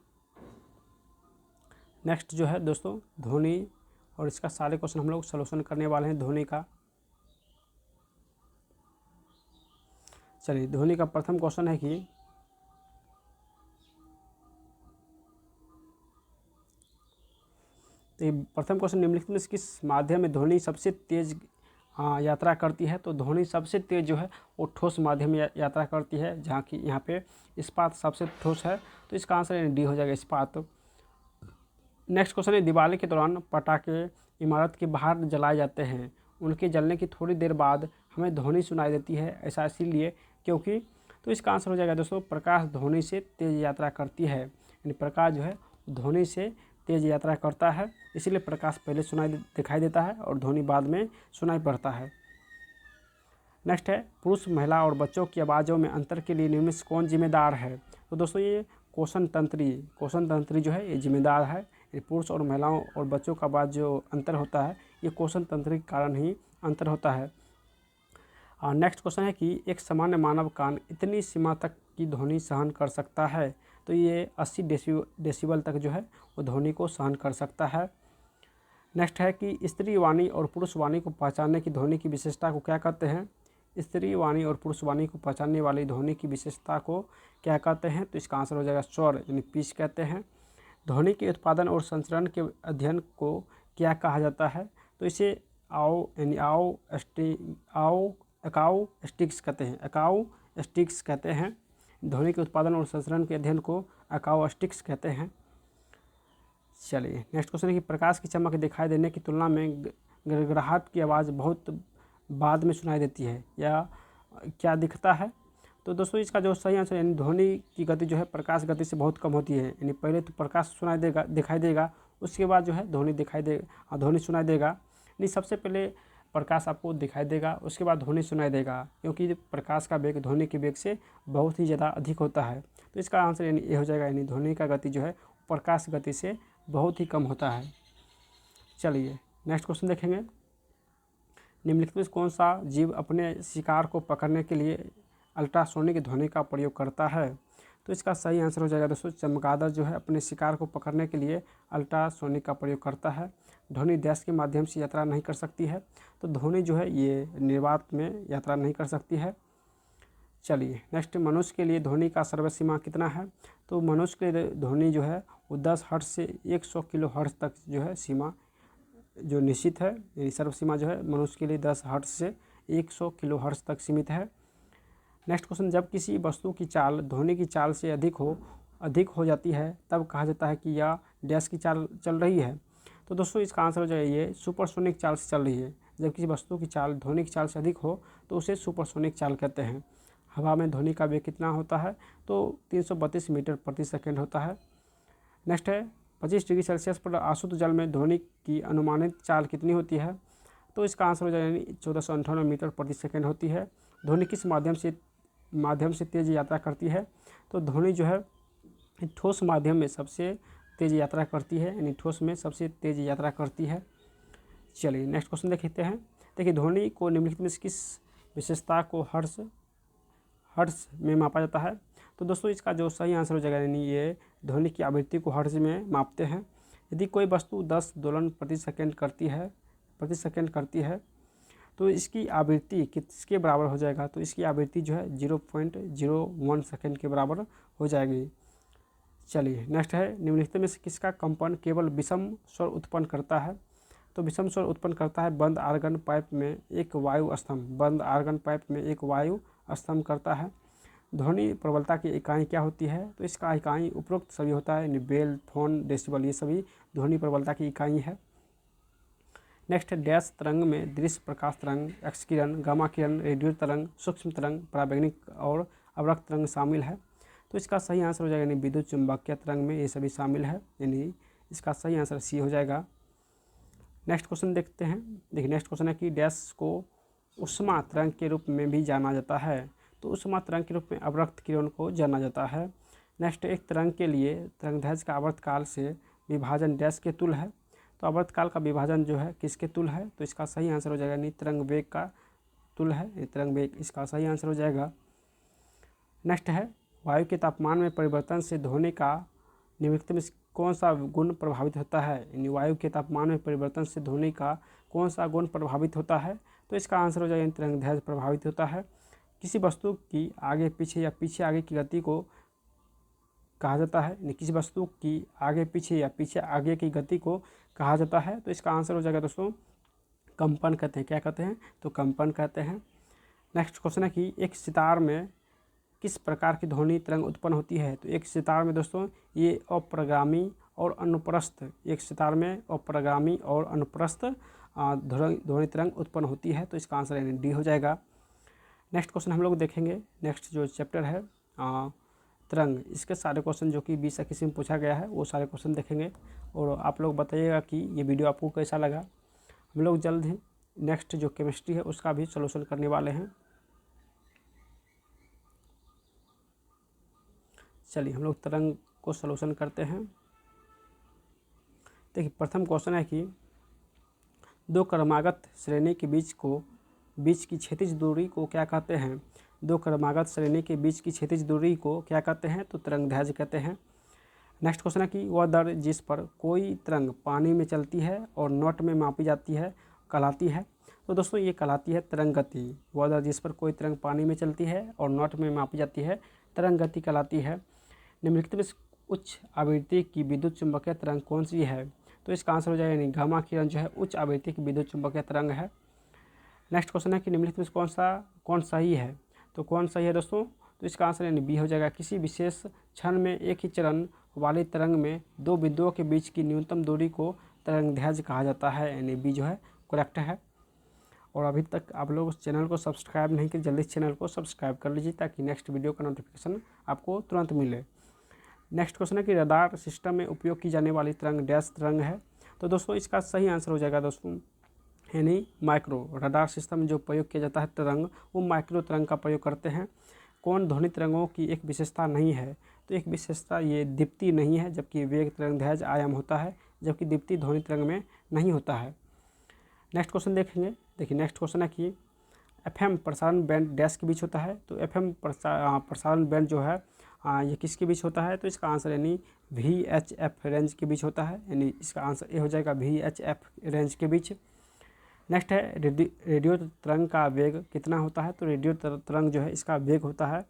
नेक्स्ट जो है दोस्तों ध्वनि, और इसका सारे क्वेश्चन हम लोग सॉल्यूशन करने वाले हैं ध्वनि का। चलिए, ध्वनि का प्रथम क्वेश्चन है कि प्रथम क्वेश्चन निम्नलिखित में से किस माध्यम में ध्वनि सबसे तेज यात्रा करती है? तो ध्वनि सबसे तेज जो है वो ठोस माध्यम में यात्रा करती है, जहाँ की यहाँ पे इस्पात सबसे ठोस है, तो इसका आंसर डी हो जाएगा, इस्पात। नेक्स्ट क्वेश्चन है दिवाली के दौरान पटाखे इमारत के बाहर जलाए जाते हैं, उनके जलने की थोड़ी देर बाद हमें ध्वनि सुनाई देती है, ऐसा इसीलिए क्योंकि? तो इसका आंसर हो जाएगा दोस्तों प्रकाश ध्वनि से तेज यात्रा करती है, यानी प्रकाश जो है ध्वनि से तेज यात्रा करता है, इसीलिए प्रकाश पहले दिखाई देता है और ध्वनि बाद में सुनाई पड़ता है। नेक्स्ट है पुरुष, महिला और बच्चों की आवाज़ों में अंतर के लिए निम्न से कौन जिम्मेदार है? तो दोस्तों ये क्वेश्चन तंत्री जो है ये जिम्मेदार है। ये पुरुष और महिलाओं और बच्चों का आवाज़ जो अंतर होता है ये क्वेश्चन तंत्री के कारण ही अंतर होता है। नेक्स्ट क्वेश्चन है कि एक सामान्य मानव कान इतनी सीमा तक की ध्वनि सहन कर सकता है? तो ये 80 डेसिबल तक जो है वो ध्वनि को सहन कर सकता है। नेक्स्ट है कि स्त्री वाणी और पुरुष वाणी को पहचानने की ध्वनि की विशेषता को क्या कहते हैं? स्त्री वाणी और पुरुष वाणी को पहचानने वाली ध्वनि की विशेषता को क्या कहते हैं? तो इसका आंसर हो जाएगा स्वर, यानी पिच कहते हैं। ध्वनि के उत्पादन और संचरण के अध्ययन को क्या कहा जाता है? तो इसे अकाउस्टिक्स कहते हैं। अकाउस्टिक्स कहते हैं। ध्वनि के उत्पादन और संचरण के अध्ययन को अकाउस्टिक्स कहते हैं। चलिए नेक्स्ट क्वेश्चन है कि प्रकाश की चमक दिखाई देने की तुलना में गड़गड़ाहट की आवाज़ बहुत बाद में सुनाई देती है, या क्या दिखता है? तो दोस्तों इसका जो सही आंसर यानी ध्वनि की गति जो है प्रकाश गति से बहुत कम होती है। यानी पहले तो प्रकाश दिखाई देगा, उसके बाद जो है ध्वनि सुनाई देगा। यानी सबसे पहले प्रकाश आपको दिखाई देगा, उसके बाद ध्वनि सुनाई देगा, क्योंकि प्रकाश का वेग ध्वनि के वेग से बहुत ही ज़्यादा अधिक होता है। तो इसका आंसर यानी ये हो जाएगा, यानी ध्वनि का गति जो है प्रकाश गति से बहुत ही कम होता है। चलिए नेक्स्ट क्वेश्चन देखेंगे। निम्नलिखित में कौन सा जीव अपने शिकार को पकड़ने के लिए अल्ट्रासोनिक ध्वनि का प्रयोग करता है? तो इसका सही आंसर हो जाएगा दोस्तों चमगादड़ जो है अपने शिकार को पकड़ने के लिए अल्ट्रासोनिक का प्रयोग करता है। ध्वनि डैश के माध्यम से यात्रा नहीं कर सकती है, तो ध्वनि जो है ये निर्वात में यात्रा नहीं कर सकती है। चलिए नेक्स्ट, मनुष्य के लिए ध्वनि का सर्वसीमा कितना है? तो मनुष्य के लिए ध्वनि जो है वो 10 हर्ट्ज से 100 किलो हर्ट्ज तक जो है सीमा जो निश्चित है। यानी सर्वसीमा जो है मनुष्य के लिए 10 हर्ट्ज से 100 किलो हर्ट्ज तक सीमित है। नेक्स्ट क्वेश्चन, जब किसी वस्तु की चाल ध्वनि की चाल से अधिक हो जाती है तब कहा जाता है कि यह डैश की चाल चल रही है। तो दोस्तों इसका आंसर हो जाएगा ये सुपरसोनिक चाल से चल रही है। जब किसी वस्तु की चाल ध्वनि की चाल से अधिक हो तो उसे सुपरसोनिक चाल कहते हैं। हवा में ध्वनि का वेग कितना होता है? तो 332 मीटर प्रति सेकेंड होता है। नेक्स्ट है 25 डिग्री सेल्सियस पर आशुद्ध जल में ध्वनि की अनुमानित चाल कितनी होती है? तो इसका आंसर हो जाएगा 1498 मीटर प्रति सेकेंड होती है। ध्वनि किस माध्यम से तेज यात्रा करती है? तो ध्वनि जो है ठोस माध्यम में सबसे तेज यात्रा करती है, यानी ठोस में सबसे तेज यात्रा करती है। चलिए नेक्स्ट क्वेश्चन देखते हैं। देखिए ध्वनि को निम्नलिखित में किस विशेषता को हर्ट्ज में मापा जाता है? तो दोस्तों इसका जो सही आंसर हो जाएगा, यानी ये ध्वनि की आवृत्ति को हर्ट्ज में मापते हैं। यदि कोई वस्तु 10 दोलन प्रति सेकंड करती है तो इसकी आवृत्ति किसके बराबर हो जाएगा? तो इसकी आवृत्ति जो है 0.01 सेकंड के बराबर हो जाएगी। चलिए नेक्स्ट है, निम्नलिखित में से किसका कंपन केवल विषम स्वर उत्पन्न करता है? तो विषम स्वर उत्पन्न करता है बंद आर्गन पाइप में एक वायु स्तंभ करता है। ध्वनि प्रबलता की इकाई क्या होती है? तो इसका इकाई उपरोक्त सभी होता है, बेल, फोन, डेसिबल, ये सभी ध्वनि प्रबलता की इकाई है। नेक्स्ट डैश तरंग में दृश्य प्रकाश तरंग, एक्स किरण, गामा किरण, रेडियो तरंग, सूक्ष्म तरंग, पराबैंगनिक और अवरक्त तरंग शामिल है। तो इसका सही आंसर हो जाएगा यानी विद्युत चुम्बकीय तरंग में ये सभी शामिल है, यानी इसका सही आंसर सी हो जाएगा। नेक्स्ट क्वेश्चन देखते हैं। देखिए नेक्स्ट क्वेश्चन है कि डैश को ऊष्मा तरंग के रूप में भी जाना जाता है। तो ऊष्मा तरंग के रूप में अवरक्त किरण को जाना जाता है। नेक्स्ट, एक तरंग के लिए तरंगदैर्घ्य का आवर्तकाल से विभाजन डैश के तुल्य है। तो आवर्तकाल का विभाजन जो है किसके तुल्य है? तो इसका सही आंसर हो जाएगा यानी तरंग वेग का तुल्य है, तरंग वेग इसका सही आंसर हो जाएगा। नेक्स्ट है, वायु के तापमान में परिवर्तन से ध्वनि का निम्नलिखित में कौन सा गुण प्रभावित होता है? यानी वायु के तापमान में परिवर्तन से ध्वनि का कौन सा गुण प्रभावित होता है? तो इसका आंसर हो जाएगा तरंगदैर्घ्य प्रभावित होता है। किसी वस्तु की आगे पीछे या पीछे आगे की गति को कहा जाता है, यानी किसी वस्तु की आगे पीछे या पीछे आगे की गति को कहा जाता है। तो इसका आंसर हो जाएगा दोस्तों कंपन कहते हैं। क्या कहते हैं? तो कंपन कहते हैं। नेक्स्ट क्वेश्चन है कि एक सितार में किस प्रकार की ध्वनि तरंग उत्पन्न होती है? तो एक सितार में दोस्तों ये अप्रगामी और अनुप्रस्थ, एक सितार में अप्रगामी और अनुप्रस्थ ध्वनि तरंग उत्पन्न होती है। तो इसका आंसर यानी डी हो जाएगा। नेक्स्ट क्वेश्चन हम लोग देखेंगे। नेक्स्ट जो चैप्टर है तरंग, इसके सारे क्वेश्चन जो कि 20 21 में पूछा गया है वो सारे क्वेश्चन देखेंगे और आप लोग बताइएगा कि ये वीडियो आपको कैसा लगा। हम लोग जल्द ही नेक्स्ट जो केमिस्ट्री है उसका भी सॉल्यूशन करने वाले हैं। चलिए हम लोग तरंग को सॉल्यूशन करते हैं। देखिए प्रथम क्वेश्चन है कि दो क्रमागत श्रेणी के बीच की क्षैतिज दूरी को क्या कहते हैं? दो क्रमागत श्रेणी के बीच की क्षैतिज दूरी को क्या कहते हैं? तो तरंगदैर्घ्य कहते हैं। नेक्स्ट क्वेश्चन है कि वह दर जिस पर कोई तरंग पानी में चलती है और नॉट में मापी जाती है कहलाती है? तो दोस्तों ये कहलाती है तरंग गति। वह दर जिस पर कोई तरंग पानी में चलती है और नॉट में मापी जाती है तरंग गति कहलाती है। निम्नलिखित में उच्च आवृत्ति की विद्युत चुम्बकीय तरंग कौन सी है? तो इसका आंसर हो जाएगा यानी गामा किरण जो है उच्च आवृत्ति की विद्युत चुम्बकीय तरंग है। नेक्स्ट क्वेश्चन है कि निम्नलिखित में कौन सही है। तो कौन सही है दोस्तों, तो इसका आंसर यानी बी हो जाएगा। किसी विशेष क्षण में एक ही चरण वाली तरंग में दो बिंदुओं के बीच की न्यूनतम दूरी को तरंगदैर्घ्य कहा जाता है, यानी बी जो है करेक्ट है। और अभी तक आप लोग उस चैनल को सब्सक्राइब नहीं किए, जल्दी चैनल को सब्सक्राइब कर लीजिए ताकि नेक्स्ट वीडियो का नोटिफिकेशन आपको तुरंत मिले। नेक्स्ट क्वेश्चन है कि रडार सिस्टम में उपयोग की जाने वाली तरंग डैश तरंग है। तो दोस्तों इसका सही आंसर हो जाएगा दोस्तों यानी माइक्रो। रडार सिस्टम में जो प्रयोग किया जाता है तरंग, वो माइक्रो तरंग का प्रयोग करते हैं। कौन ध्वनि तरंगों की एक विशेषता नहीं है, तो एक विशेषता ये दीप्ति नहीं है, जबकि वेग तरंगदैर्घ्य आयाम होता है, जबकि दीप्ति ध्वनि तरंग में नहीं होता है। नेक्स्ट क्वेश्चन देखेंगे। देखिए नेक्स्ट क्वेश्चन है कि एफएम प्रसारण बैंड डैश के बीच होता है। तो एफएम प्रसारण बैंड जो है ये किसके बीच होता है, तो इसका आंसर यानी VHF रेंज के बीच होता है, यानी इसका आंसर ए हो जाएगा VHF रेंज के बीच। नेक्स्ट है रेडियो तरंग का वेग कितना होता है। तो रेडियो तरंग जो है इसका वेग होता है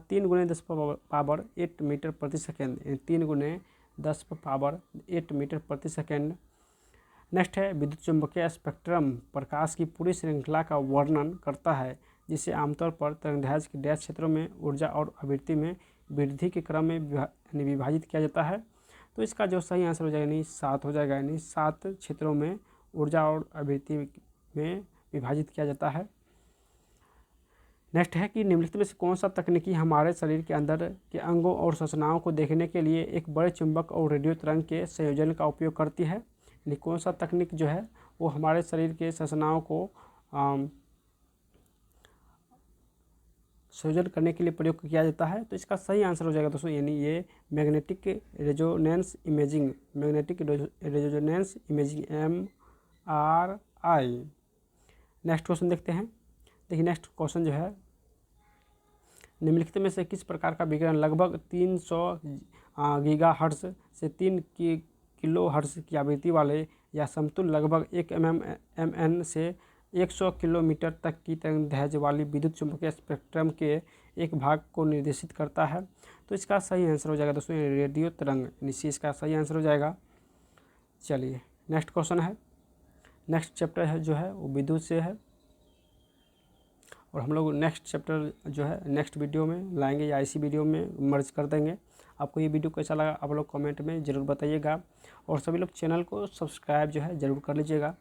3 × 10⁻8 मीटर प्रति सेकेंड, 3 × 10⁻8 मीटर प्रति सेकेंड। नेक्स्ट है विद्युत चुम्बकीय स्पेक्ट्रम प्रकाश की पूरी श्रृंखला का वर्णन करता है, जिसे आमतौर पर तरंगदैर्घ्य के डैश क्षेत्रों में ऊर्जा और आवृत्ति में वृद्धि के क्रम में विभाजित किया जाता है। तो इसका जो सही आंसर हो जाएगा यानी 7 हो जाएगा, यानी 7 क्षेत्रों में ऊर्जा और आवृत्ति में विभाजित किया जाता है। नेक्स्ट है कि निम्नलिखित में से कौन सा तकनीकी हमारे शरीर के अंदर के अंगों और संरचनाओं को देखने के लिए एक बड़े चुंबक और रेडियो तरंग के संयोजन का उपयोग करती है। यानी कौन सा तकनीक जो है वो हमारे शरीर के संरचनाओं को संयोजन करने के लिए प्रयोग किया जाता है। तो इसका सही आंसर हो जाएगा दोस्तों यानी ये magnetic resonance imaging, magnetic resonance imaging MRI। Next question देखते हैं। देखिए नेक्स्ट क्वेश्चन जो है निम्नलिखित में से किस प्रकार का विकिरण लगभग 300 गीगाहर्ट्ज से 3 किलोहर्ट्ज की आवृत्ति वाले या समतुल्य लगभग 1 MN से 100 किलोमीटर तक की तरंगदैर्घ्य वाली विद्युत चुम्बकीय स्पेक्ट्रम के एक भाग को निर्देशित करता है। तो इसका सही आंसर हो जाएगा दोस्तों रेडियो तरंग, यानी इसका सही आंसर हो जाएगा। चलिए नेक्स्ट क्वेश्चन है। नेक्स्ट चैप्टर है जो है वो विद्युत से है, और हम लोग नेक्स्ट चैप्टर जो है नेक्स्ट वीडियो में लाएंगे या इसी वीडियो में मर्ज कर देंगे। आपको ये वीडियो कैसा लगा आप लोग कमेंट में ज़रूर बताइएगा, और सभी लोग चैनल को सब्सक्राइब जो है ज़रूर कर लीजिएगा।